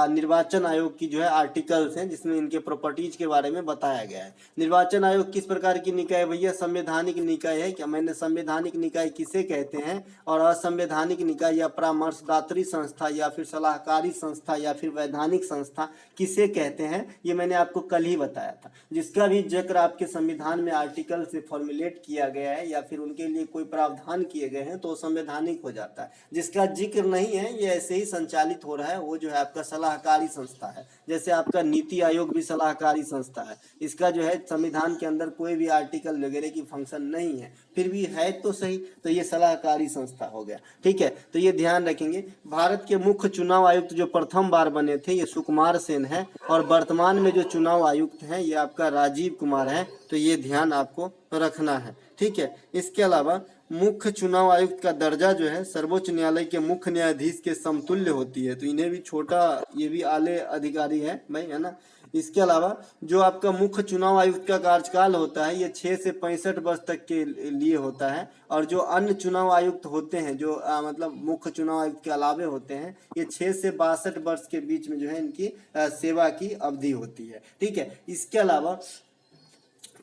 निर्वाचन आयोग की जो है आर्टिकल्स हैं, जिसमें इनके प्रॉपर्टीज के बारे में बताया गया है। निर्वाचन आयोग किस प्रकार की निकाय भैया, संवैधानिक निकाय है। क्या मैंने संवैधानिक निकाय किसे कहते हैं, और असंवैधानिक निकाय या परामर्शदात्री संस्था या फिर सलाहकारी संस्था या फिर वैधानिक संस्था किसे कहते हैं, ये मैंने आपको कल ही बताया था। जिसका भी जिक्र आपके संविधान में आर्टिकल से फॉर्मुलेट किया गया है या फिर उनके लिए कोई प्रावधान किए गए हैं तो संवैधानिक हो जाता है। जिसका जिक्र नहीं है, ये ऐसे ही संचालित हो रहा है, वो जो है आपका सलाहकारी संस्था है। जैसे आपका नीति आयोग भी सलाहकारी संस्था है, इसका जो है संविधान के अंदर कोई भी आर्टिकल वगैरह की फंक्शन नहीं है, फिर भी है तो सही, तो ये सलाहकारी संस्था हो गया। ठीक है, तो ये ध्यान रखेंगे। भारत के मुख्य चुनाव आयुक्त जो प्रथम बार बने थे ये सुकुमार सेन है, और वर्तमान में जो चुनाव आयुक्त हैं ये आपका राजीव कुमार है, तो ये ध्यान आपको रखना है। ठीक है, इसके अलावा मुख्य चुनाव आयुक्त का दर्जा जो है सर्वोच्च न्यायालय के मुख्य न्यायाधीश के समतुल्य होती है, तो इन्हें भी छोटा, ये भी आले अधिकारी है भाई, है ना। इसके अलावा जो आपका मुख्य चुनाव आयुक्त का कार्यकाल होता है ये 6 से 65 वर्ष तक के लिए होता है, और जो अन्य चुनाव आयुक्त होते हैं जो मतलब मुख्य चुनाव आयुक्त के अलावे होते हैं ये 6 से 62 वर्ष के बीच में जो है इनकी सेवा की अवधि होती है। ठीक है, इसके अलावा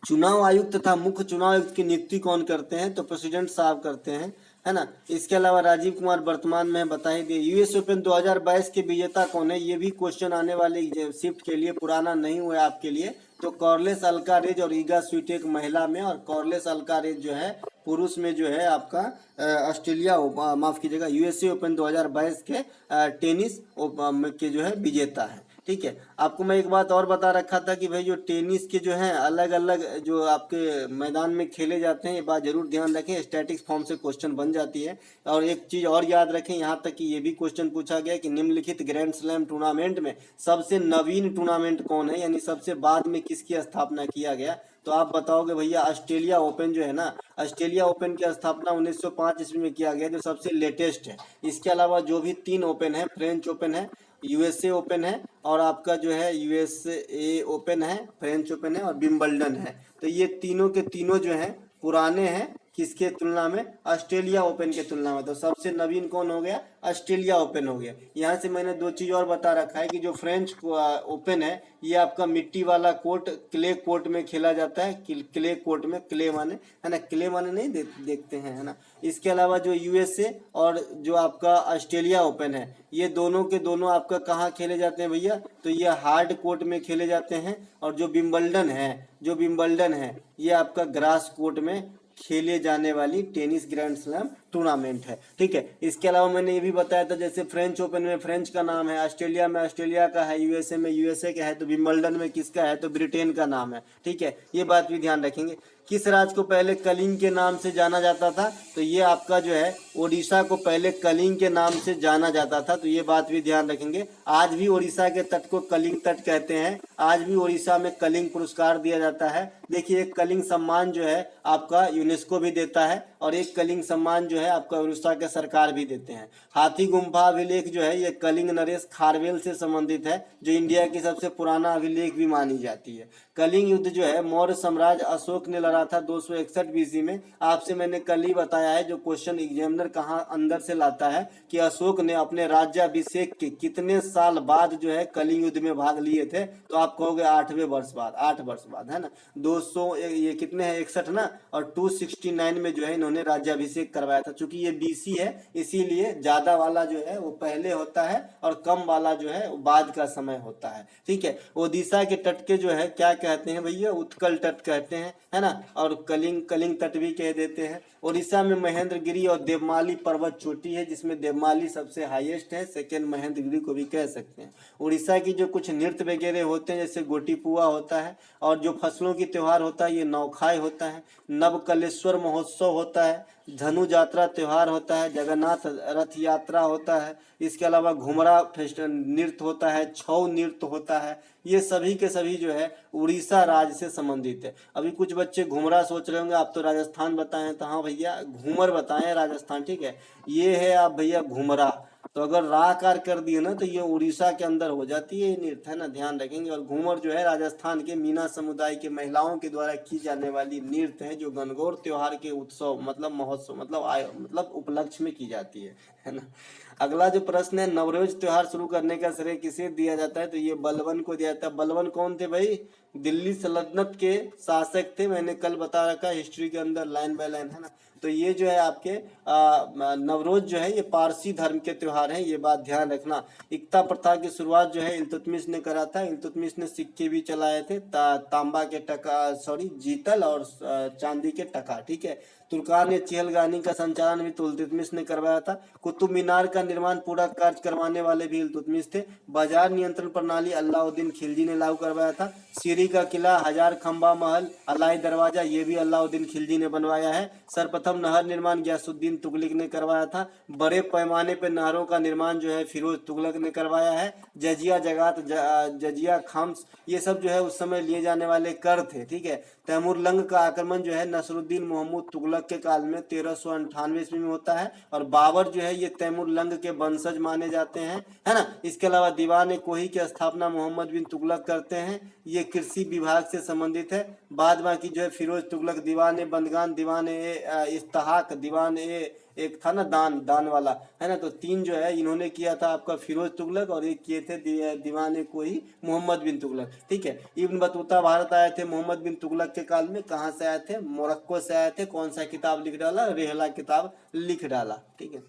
चुनाव आयुक्त तथा मुख्य चुनाव आयुक्त की नियुक्ति कौन करते हैं, तो प्रेसिडेंट साहब करते हैं, है ना। इसके अलावा राजीव कुमार वर्तमान में बताई गई। यूएस ओपन 2022 के विजेता कौन है, ये भी क्वेश्चन आने वाले शिफ्ट के लिए, पुराना नहीं हुआ आपके लिए। तो कॉर्लेस अल्कारेज और ईगा स्वीटेक महिला में, और कॉर्लेस अल्कारेज जो है पुरुष में जो है आपका ऑस्ट्रेलिया माफ कीजिएगा यूएसए ओपन 2022 के टेनिस के जो है विजेता है। ठीक है, आपको मैं एक बात और बता रखा था कि भाई जो टेनिस के जो है अलग अलग जो आपके मैदान में खेले जाते हैं, ये बात जरूर ध्यान रखें, स्टैटिक्स फॉर्म से क्वेश्चन बन जाती है। और एक चीज और याद रखें, यहाँ तक कि ये भी क्वेश्चन पूछा गया कि निम्नलिखित ग्रैंड स्लैम टूर्नामेंट में सबसे नवीन टूर्नामेंट कौन है, यानी सबसे बाद में किसकी स्थापना किया गया, तो आप बताओगे भैया ऑस्ट्रेलिया ओपन जो है ना, ऑस्ट्रेलिया ओपन की स्थापना 1905 ईस्वी में किया गया, जो सबसे लेटेस्ट है। इसके अलावा जो भी 3 ओपन है, फ्रेंच ओपन है, यूएसए ओपन है, और आपका जो है यूएसए ओपन है, फ्रेंच ओपन है, और विंबलडन है। तो ये तीनों के तीनों जो है पुराने हैं, किसके तुलना में, ऑस्ट्रेलिया ओपन के तुलना में। तो सबसे नवीन कौन हो गया, ऑस्ट्रेलिया ओपन हो गया। यहाँ से मैंने 2 चीज और बता रखा है कि जो फ्रेंच ओपन है ये आपका मिट्टी वाला कोर्ट, क्ले कोर्ट में खेला जाता है, क्ले कोर्ट में, क्ले माने है ना, क्ले माने नहीं देखते हैं, है ना। इसके अलावा जो यूएसए और जो आपका ऑस्ट्रेलिया ओपन है ये दोनों के दोनों आपका कहाँ खेले जाते हैं भैया, तो ये हार्ड कोर्ट में खेले जाते हैं। और जो विंबलडन है ये आपका ग्रास कोर्ट में खेले जाने वाली टेनिस ग्रैंड स्लैम टूर्नामेंट है। ठीक है, इसके अलावा मैंने ये भी बताया था जैसे फ्रेंच ओपन में फ्रेंच का नाम है, ऑस्ट्रेलिया में ऑस्ट्रेलिया का है, यूएसए में यूएसए का है, तो विंबलडन में किसका है, तो ब्रिटेन का नाम है। ठीक है, ये बात भी ध्यान रखेंगे। किस राज्य को पहले कलिंग के नाम से जाना जाता था, तो ये आपका जो है ओडिशा को पहले कलिंग के नाम से जाना जाता था, तो ये बात भी ध्यान रखेंगे। आज भी ओडिशा के तट को कलिंग तट कहते हैं, आज भी ओडिशा में कलिंग पुरस्कार दिया जाता है। देखिए एक कलिंग सम्मान जो है आपका यूनेस्को भी देता है, और एक कलिंग सम्मान जो है आपका उड़ीसा के सरकार भी देते हैं। हाथी गुम्फा अभिलेख जो है ये कलिंग नरेश खारवेल से संबंधित है, जो इंडिया की सबसे पुराना अभिलेख भी मानी जाती है। कलिंग युद्ध जो है मौर्य साम्राज्य अशोक ने लड़ा था 261 बीसी में। आपसे मैंने कल ही बताया है, जो क्वेश्चन एग्जामिनर कहाँ अंदर से लाता है, कि अशोक ने अपने राज्याभिषेक के कितने साल बाद जो है कलिंग युद्ध में भाग लिए थे, तो आप कहोगे 8वें वर्ष बाद, 8 वर्ष बाद, है ना। 200 ये कितने हैं 61 ना, और 269 में जो है इन्होंने राज्याभिषेक करवाया था। चूंकि ये बीसी है इसीलिए ज्यादा वाला जो है वो पहले होता है और कम वाला जो है वो बाद का समय होता है, ठीक है। ओडिशा के तट के जो है क्या कहते हैं भैया, उत्कल तट कहते हैं, है ना, और कलिंग तट भी कह देते हैं। उड़ीसा में महेंद्रगिरी और देवमाली पर्वत चोटी है, जिसमें देवमाली सबसे हाईएस्ट है, सेकेंड महेंद्रगिरी को भी कह सकते हैं। उड़ीसा की जो कुछ नृत्य वगैरह होते हैं, जैसे गोटीपुआ होता है, और जो फसलों की त्योहार होता है ये नौखाई होता है, नवकलेश्वर महोत्सव होता है, धनु यात्रा त्योहार होता है, जगन्नाथ रथ यात्रा होता है, इसके अलावा घुमरा नृत्य होता है, छऊ नृत्य होता है। ये सभी के सभी जो है उड़ीसा राज्य से संबंधित है। अभी कुछ बच्चे घुमरा सोच रहे होंगे, आप तो राजस्थान बताएं, तो हाँ भैया घूमर बताएं राजस्थान, ठीक है। ये है आप भैया घुमरा, तो अगर राकार कर दिए ना तो ये उड़ीसा के अंदर हो जाती है ये नृत्य, है ना, ध्यान रखेंगे। और घूमर जो है राजस्थान के मीना समुदाय के महिलाओं के द्वारा की जाने वाली नृत्य है, जो गणगौर त्योहार के उत्सव मतलब महोत्सव मतलब उपलक्ष्य में की जाती है ना। अगला जो प्रश्न है, नवरोज त्योहार शुरू करने का श्रेय किसे दिया जाता है, तो ये बलबन को दिया जाता है। बलबन कौन थे भाई, दिल्ली सल्तनत के शासक थे, मैंने कल बता रखा हिस्ट्री के अंदर लाइन बाय लाइन, है ना। तो ये जो है आपके नवरोज जो है ये पारसी धर्म के त्योहार हैं, ये बात ध्यान रखना। इक्ता प्रथा की शुरुआत जो है इल्तुतमिश ने करा था। इल्तुतमिश ने सिक्के भी चलाए थे, तांबा के टका जीतल और चांदी के टका, ठीक है। तुर्कान ने चहलगानी का संचालन भी इल्तुतमिश ने करवाया था। कुतुब मीनार का निर्माण पूरा कार्य करवाने वाले भी इल्तुतमिश थे। बाजार नियंत्रण प्रणाली अलाउद्दीन खिलजी ने लागू करवाया था। सीरी का किला, हजार खंबा महल, अलाई दरवाजा, ये भी अलाउद्दीन खिलजी ने बनवाया है। सर्वप्रथम नहर निर्माण गयासुद्दीन तुगलक ने करवाया था। बड़े पैमाने पर नहरों का निर्माण जो है फिरोज तुगलक ने करवाया है। जजिया जगात, जजिया खम्स, ये सब जो है उस समय लिए जाने वाले कर थे, ठीक है। तैमूरलंग का आक्रमण जो है नसरुद्दीन मोहम्मद तुगलक के काल में 1398 ईस्वी में होता है, और बाबर जो है ये तैमूरलंग के वंशज माने जाते हैं, है ना। इसके अलावा दीवान कोही की स्थापना मोहम्मद बिन तुगलक करते हैं, ये कृषि विभाग से संबंधित है। बाद बाकी जो है फिरोज तुगलक, दीवान बंदगान, दीवान इस्ताहाक, दीवान एक था ना दान वाला, है ना। तो 3 जो है इन्होंने किया था आपका फिरोज तुगलक, और एक किए थे दीवान कोई मोहम्मद बिन तुगलक, ठीक है। इब्न बतूता भारत आए थे मोहम्मद बिन तुगलक के काल में। कहाँ से आए थे, मोरक्को से आए थे। कौन सा किताब लिख डाला, रेहला किताब लिख डाला, ठीक है।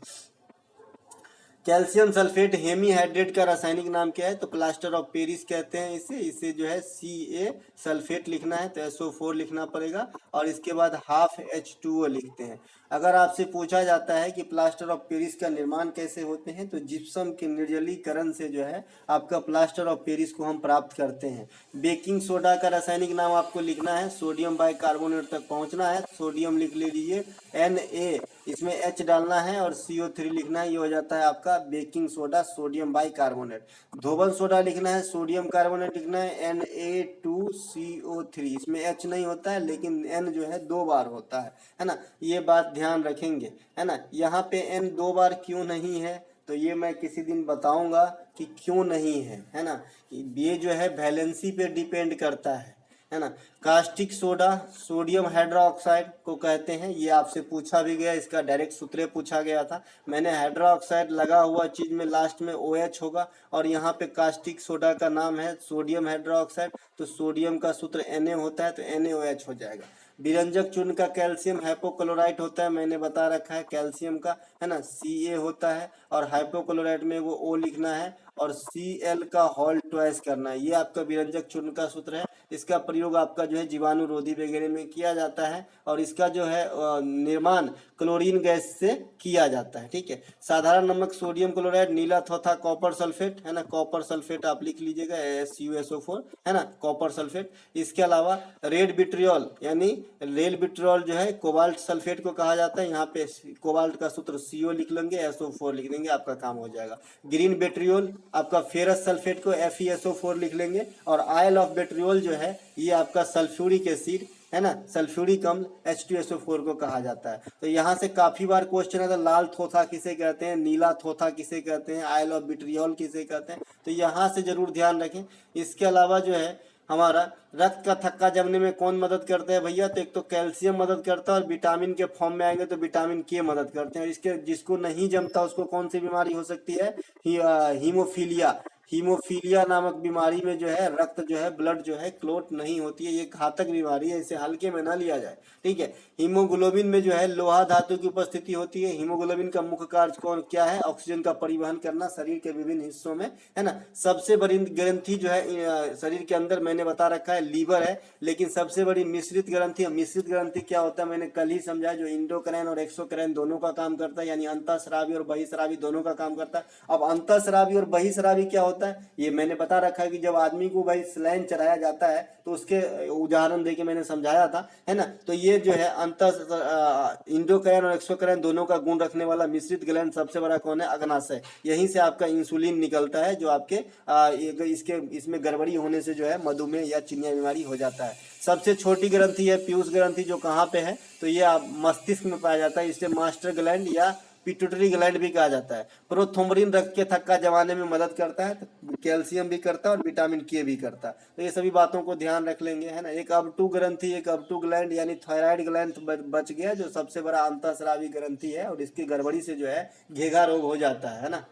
कैल्शियम सल्फेट हेमीहाइड्रेट का रासायनिक नाम क्या है, तो प्लास्टर ऑफ पेरिस कहते हैं इसे जो है Ca सल्फेट लिखना है तो SO4 लिखना पड़ेगा, और इसके बाद हाफ H2O लिखते हैं। अगर आपसे पूछा जाता है कि प्लास्टर ऑफ पेरिस का निर्माण कैसे होते हैं, तो जिप्सम के निर्जलीकरण से जो है आपका प्लास्टर ऑफ पेरिस को हम प्राप्त करते हैं। बेकिंग सोडा का रासायनिक नाम आपको लिखना है, सोडियम बाइकार्बोनेट तक पहुंचना है, सोडियम लिख लीजिए Na, इसमें H डालना है और CO3 लिखना है, ये हो जाता है आपका बेकिंग सोडा, सोडियम बाइकार्बोनेट। धोबन सोडा लिखना है, सोडियम कार्बोनेट लिखना है, Na2CO3, इसमें H नहीं होता है लेकिन N जो है 2 बार होता है ना, ये बात ध्यान रखेंगे, है ना। यहाँ पे N 2 बार क्यों नहीं है, तो ये मैं किसी दिन बताऊंगा कि क्यों नहीं है ना। ये जो है वैलेंसी पे डिपेंड करता है ना। कास्टिक सोडा सोडियम हाइड्रोक्साइड को कहते हैं, ये आपसे पूछा भी गया, इसका डायरेक्ट सूत्र पूछा गया था। मैंने हाइड्रोक्साइड लगा हुआ चीज में लास्ट में OH होगा, और यहाँ पे कास्टिक सोडा का नाम है सोडियम हाइड्रोक्साइड, तो सोडियम का सूत्र Na होता है तो NaOH हो जाएगा। विरंजक चूर्ण का कैल्शियम हाइपोक्लोराइट होता है, मैंने बता रखा है कैल्शियम का, है ना, Ca होता है, और हाइपोक्लोराइट में वो O लिखना है, और Cl का होल ट्वाइस करना है। ये आपका विरंजक चूर्ण का सूत्र है। इसका प्रयोग आपका जो है जीवाणुरोधी वगैरह में किया जाता है, और इसका जो है निर्माण क्लोरीन गैस से किया जाता है, ठीक है। साधारण नमक सोडियम क्लोराइड, नीला थोथा कॉपर सल्फेट, है ना, कॉपर सल्फेट आप लिख लीजिएगा SuSO4, है ना, कॉपर सल्फेट। इसके अलावा रेड विट्रियोल यानी रेल विट्रियोल जो है कोबाल्ट सल्फेट को कहा जाता है, यहाँ पे कोबाल्ट का सूत्र CO लिख लेंगे, SO4 लिख देंगे, आपका काम हो जाएगा। ग्रीन विट्रियोल आपका फेरस सल्फेट को FeSO4 लिख लेंगे, और आयल ऑफ विट्रियोल जो है ये आपका सल्फ्यूरिक एसिड है ना, सल्फ्यूरिक अम्ल H2SO4 को कहा जाता है। तो यहाँ से काफी बार क्वेश्चन आता है, लाल थोथा किसे कहते हैं, नीला थोथा किसे कहते हैं, आयल ऑफ विट्रियोल किसे कहते हैं, तो यहाँ से जरूर ध्यान रखें। इसके अलावा जो है हमारा रक्त का थक्का जमने में कौन मदद करता है भैया, तो एक तो कैल्शियम मदद करता है, और विटामिन के फॉर्म में आएंगे तो विटामिन के मदद करते हैं। इसके जिसको नहीं जमता उसको कौन सी बीमारी हो सकती है, हीमोफीलिया। हीमोफीलिया नामक बीमारी में जो है रक्त जो है, ब्लड जो है क्लोट नहीं होती है, ये घातक बीमारी है, इसे हल्के में ना लिया जाए, ठीक है। हीमोग्लोबिन में जो है लोहा धातु की उपस्थिति होती है। हीमोग्लोबिन का मुख्य कार्य कौन क्या है, ऑक्सीजन का परिवहन करना शरीर के विभिन्न हिस्सों में, है ना। सबसे बड़ी ग्रंथि जो है शरीर के अंदर मैंने बता रखा है लीवर है, लेकिन सबसे बड़ी मिश्रित ग्रंथि है। मिश्रित ग्रंथि क्या होता है मैंने कल ही समझाया, जो इंडोक्राइन और एक्सोक्राइन दोनों का काम करता है, यानी अंतःस्रावी और बहिःस्रावी दोनों का काम करता है। अब अंतःस्रावी और बहिःस्रावी क्या होता है ये मैंने बता रखा है कि जब आदमी को भाई सलाइन चढ़ाया जाता है तो उसके उदाहरण देके मैंने समझाया था, है ना। तो ये जो है इंडोक्राइन और एक्सोक्राइन दोनों का गुण रखने वाला मिश्रित ग्लैंड सबसे बड़ा कौन है, अग्नाशय। यहीं से आपका इंसुलिन निकलता है, जो आपके इसमें गड़बड़ी होने से जो है मधुमेह या चिनिया बीमारी हो जाता है। सबसे छोटी ग्रंथि है पीयूष ग्रंथि, जो कहाँ पे है, तो ये आप मस्तिष्क में पाया जाता है, इसे मास्टर ग्लैंड या पिट्यूटरी ग्लैंड भी कहा जाता है। प्रोथ्रोम्बोलिन रक्त के थक्का जमाने में मदद करता है, तो कैल्शियम भी करता है और विटामिन के भी करता है। तो ये सभी बातों को ध्यान रख लेंगे, है ना। एक अब टू ग्रंथि, एक अब टू ग्लैंड यानी थायराइड ग्लैंड बच गया, जो सबसे बड़ा अंतःस्रावी ग्रंथि है, और इसकी गड़बड़ी से जो है घेघा रोग हो जाता है ना।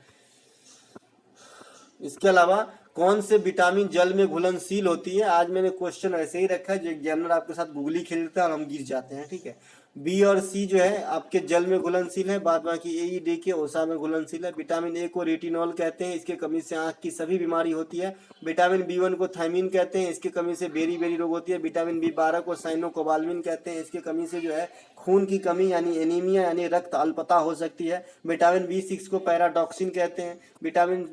इसके अलावा कौन से विटामिन जल में घुलनशील होती है, आज मैंने क्वेश्चन ऐसे ही रखा है, जो एग्जामिनर आपके साथ गूगली खेलता है और हम गिर जाते हैं, ठीक है। बी और सी जो है आपके जल में घुलनशील है, बाद बाकी ए ई डी के ओसा में घुलनशील है। विटामिन ए को रेटिनॉल कहते हैं, इसके कमी से आंख की सभी बीमारी होती है। विटामिन बी1 को थायमीन कहते हैं, इसके कमी से बेरी बेरी रोग होती है। विटामिन बी12 को साइनोकोबाल्मिन कहते हैं, इसके कमी से जो है खून की कमी यानी एनीमिया यानी रक्त अल्पता हो सकती है। विटामिन बी6 को पैराडॉक्सिन कहते हैं। विटामिन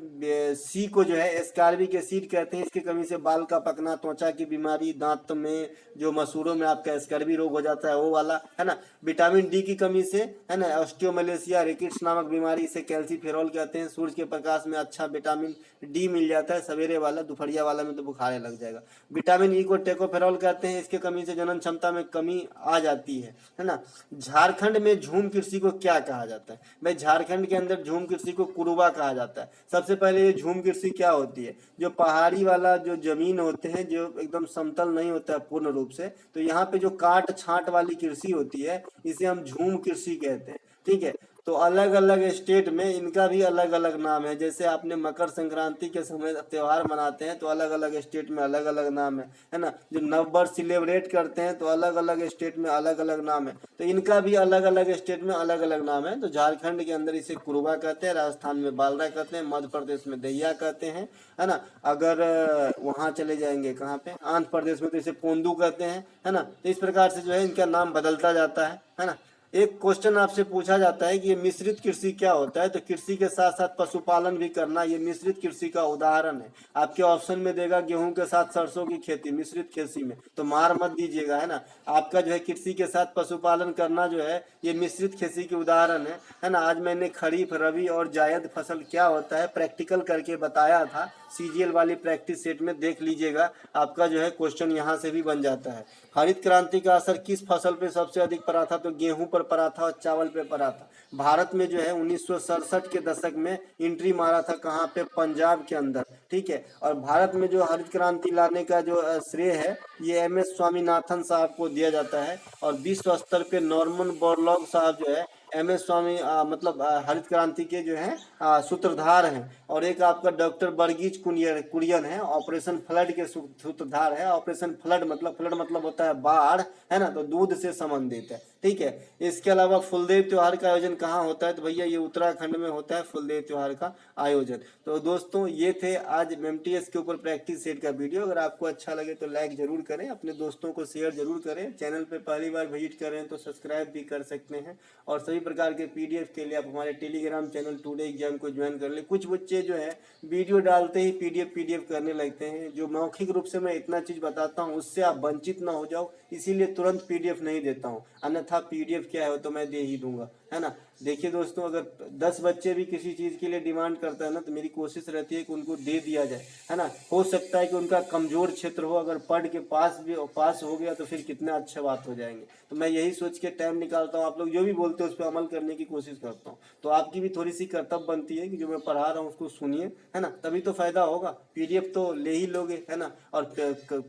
सी को जो है एस्कॉर्बिक एसिड कहते हैं, इसकी कमी से बाल का पकना, त्वचा की बीमारी, दांत में जो मसूड़ों में आपका स्कर्वी रोग हो जाता है वो वाला, है ना। विटामिन डी की कमी से, है ना, ऑस्टियोमलेशिया रिकेट्स नामक बीमारी, इसे कैल्सीफेरॉल कहते हैं। सूरज के प्रकाश में अच्छा विटामिन डी मिल जाता है, सवेरे वाला, दोपहरिया वाला में तो बुखारे लग जाएगा। विटामिन ई को टेकोफेरॉल कहते हैं, इसके कमी से जनन क्षमता में कमी आ जाती है ना। झारखंड में झूम कृषि को क्या कहा जाता है भाई, झारखंड के अंदर झूम कृषि को कुरुबा कहा जाता है। सबसे पहले ये झूम कृषि क्या होती है, जो पहाड़ी वाला जो जमीन होते हैं, जो एकदम समतल नहीं होता है पूर्ण रूप से, तो यहाँ पे जो काट छांट वाली कृषि होती है इसे हम झूम कृषि कहते हैं, ठीक है। तो अलग अलग स्टेट में इनका भी अलग अलग नाम है। जैसे आपने मकर संक्रांति के समय त्योहार मनाते हैं तो अलग अलग स्टेट में अलग अलग नाम है ना। जो नववर्ष सेलिब्रेट करते हैं तो अलग अलग स्टेट में अलग अलग नाम है, तो इनका भी अलग अलग स्टेट में अलग अलग नाम है। तो झारखंड के अंदर इसे कुरुबा कहते हैं, राजस्थान में बालरा कहते हैं, मध्य प्रदेश में दैया कहते हैं, है ना। अगर वहाँ चले जाएंगे कहाँ पे, आंध्र प्रदेश में, तो इसे पोंदू कहते हैं, है ना। तो इस प्रकार से जो है इनका नाम बदलता जाता है ना। एक क्वेश्चन आपसे पूछा जाता है कि ये मिश्रित कृषि क्या होता है, तो कृषि के साथ साथ पशुपालन भी करना, ये मिश्रित कृषि का उदाहरण है। आपके ऑप्शन में देगा गेहूं के साथ सरसों की खेती मिश्रित कृषि में, तो मार मत दीजिएगा, है ना। आपका जो है कृषि के साथ पशुपालन करना जो है ये मिश्रित कृषि के उदाहरण है ना। आज मैंने खरीफ, रबी और जायद फसल क्या होता है प्रैक्टिकल करके बताया था, सीजीएल वाली प्रैक्टिस सेट में देख लीजिएगा, आपका जो है क्वेश्चन यहाँ से भी बन जाता है। हरित क्रांति का असर किस फसल पे सबसे अधिक पड़ा था, तो गेहूं पर पड़ा था और चावल पे पड़ा था। भारत में जो है 1967 के दशक में एंट्री मारा था, कहाँ पे, पंजाब के अंदर, ठीक है। और भारत में जो हरित क्रांति लाने का जो श्रेय है ये MS स्वामीनाथन साहब को दिया जाता है, और विश्व स्तर पे नॉर्मन बोरलॉग साहब जो है MS स्वामी मतलब हरित क्रांति के जो है सूत्रधार हैं। और एक आपका डॉक्टर वर्गीज कुरियन है, ऑपरेशन फ्लड के सूत्रधार है। ऑपरेशन फ्लड मतलब होता है बाढ़, है ना, तो दूध से संबंधित है, ठीक है। इसके अलावा फुलदेव त्योहार का आयोजन कहाँ होता है, तो भैया ये उत्तराखंड में होता है फुलदेव त्योहार का आयोजन। तो दोस्तों ये थे आज MTS के ऊपर प्रैक्टिस सेट का वीडियो। अगर आपको अच्छा लगे तो लाइक जरूर करें, अपने दोस्तों को शेयर जरूर करें, चैनल पे पहली बार विजिट कर रहे हैं तो सब्सक्राइब भी कर सकते हैं। और सभी प्रकार के PDF के लिए आप हमारे टेलीग्राम चैनल टुडे एग्जाम को ज्वाइन कर ले। कुछ बच्चे जो है वीडियो डालते ही PDF करने लगते हैं, जो मौखिक रूप से मैं इतना चीज बताता हूँ उससे आप वंचित ना हो जाओ, इसीलिए तुरंत PDF नहीं देता हूँ, अन्यथा PDF क्या है तो मैं दे ही दूंगा, है है ना। देखिए दोस्तों, अगर 10 बच्चे भी किसी चीज़ के लिए डिमांड करता है ना, तो मेरी कोशिश रहती है कि उनको दे दिया जाए, है ना। हो सकता है कि उनका कमज़ोर क्षेत्र हो, अगर पढ़ के पास हो गया तो फिर कितना अच्छा बात हो जाएंगे। तो मैं यही सोच के टाइम निकालता हूँ, आप लोग जो भी बोलते हो उस पर अमल करने की कोशिश करता हूँ। तो आपकी भी थोड़ी सी कर्तव्य बनती है कि जो मैं पढ़ा रहा हूँ उसको सुनिए, है ना, तभी तो फायदा होगा। पीडीएफ तो ले ही लोगे, है ना। और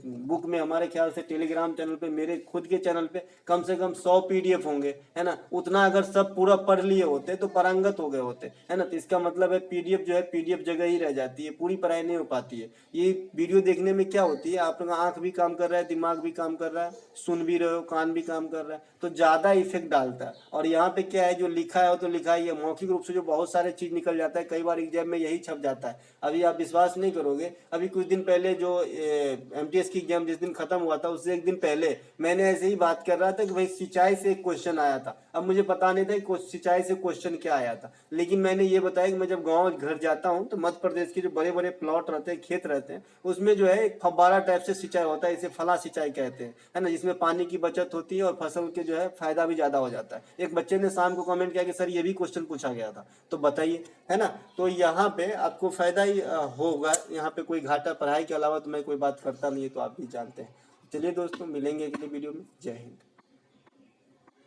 बुक में हमारे ख्याल से टेलीग्राम चैनल पे, मेरे खुद के चैनल पे कम से कम 100 पीडीएफ होंगे, है ना। उतना अगर सब पूरा पढ़ लिए होते तो पारंगत हो गए होते, है ना। तो इसका मतलब है पीडीएफ जो है पीडीएफ जगह ही रह जाती है, पूरी पढ़ाई नहीं हो पाती है। ये वीडियो देखने में क्या होती है, आप लोग आंख भी काम कर रहा है, दिमाग भी काम कर रहा है, सुन भी रहे हो, कान भी काम कर रहा है, तो ज़्यादा इफेक्ट डालता है। और यहाँ पे क्या है, जो लिखा है वो तो लिखा ही है, मौखिक रूप से जो बहुत सारे चीज़ निकल जाता है, कई बार एग्जाम में यही छप जाता है। अभी आप विश्वास नहीं करोगे, अभी कुछ दिन पहले जो एमटीएस की एग्जाम जिस दिन खत्म हुआ था, उससे एक दिन पहले मैंने ऐसे ही बात कर रहा था कि भाई सिंचाई से एक क्वेश्चन आया था। अब मुझे पता नहीं था कि सिंचाई से क्वेश्चन क्या आया था, लेकिन मैंने ये बताया कि मैं जब गाँव घर जाता हूँ तो मध्य प्रदेश के जो बड़े बड़े प्लॉट रहते हैं, खेत रहते हैं, उसमें जो है एक फव्वारा टाइप से सिंचाई होता है, इसे फला सिंचाई कहते हैं, है ना, जिसमें पानी की बचत होती है और फसल के जो है फायदा भी ज्यादा हो जाता है। एक बच्चे ने शाम को कमेंट किया कि सर ये भी क्वेश्चन पूछा गया था, तो बताइए, है ना। तो यहाँ पे आपको फायदा ही होगा, यहाँ पे कोई घाटा पढ़ाई के अलावा तो मैं कोई बात करता नहीं है, तो आप भी जानते हैं। चलिए दोस्तों, मिलेंगे अगले वीडियो में। जय हिंद।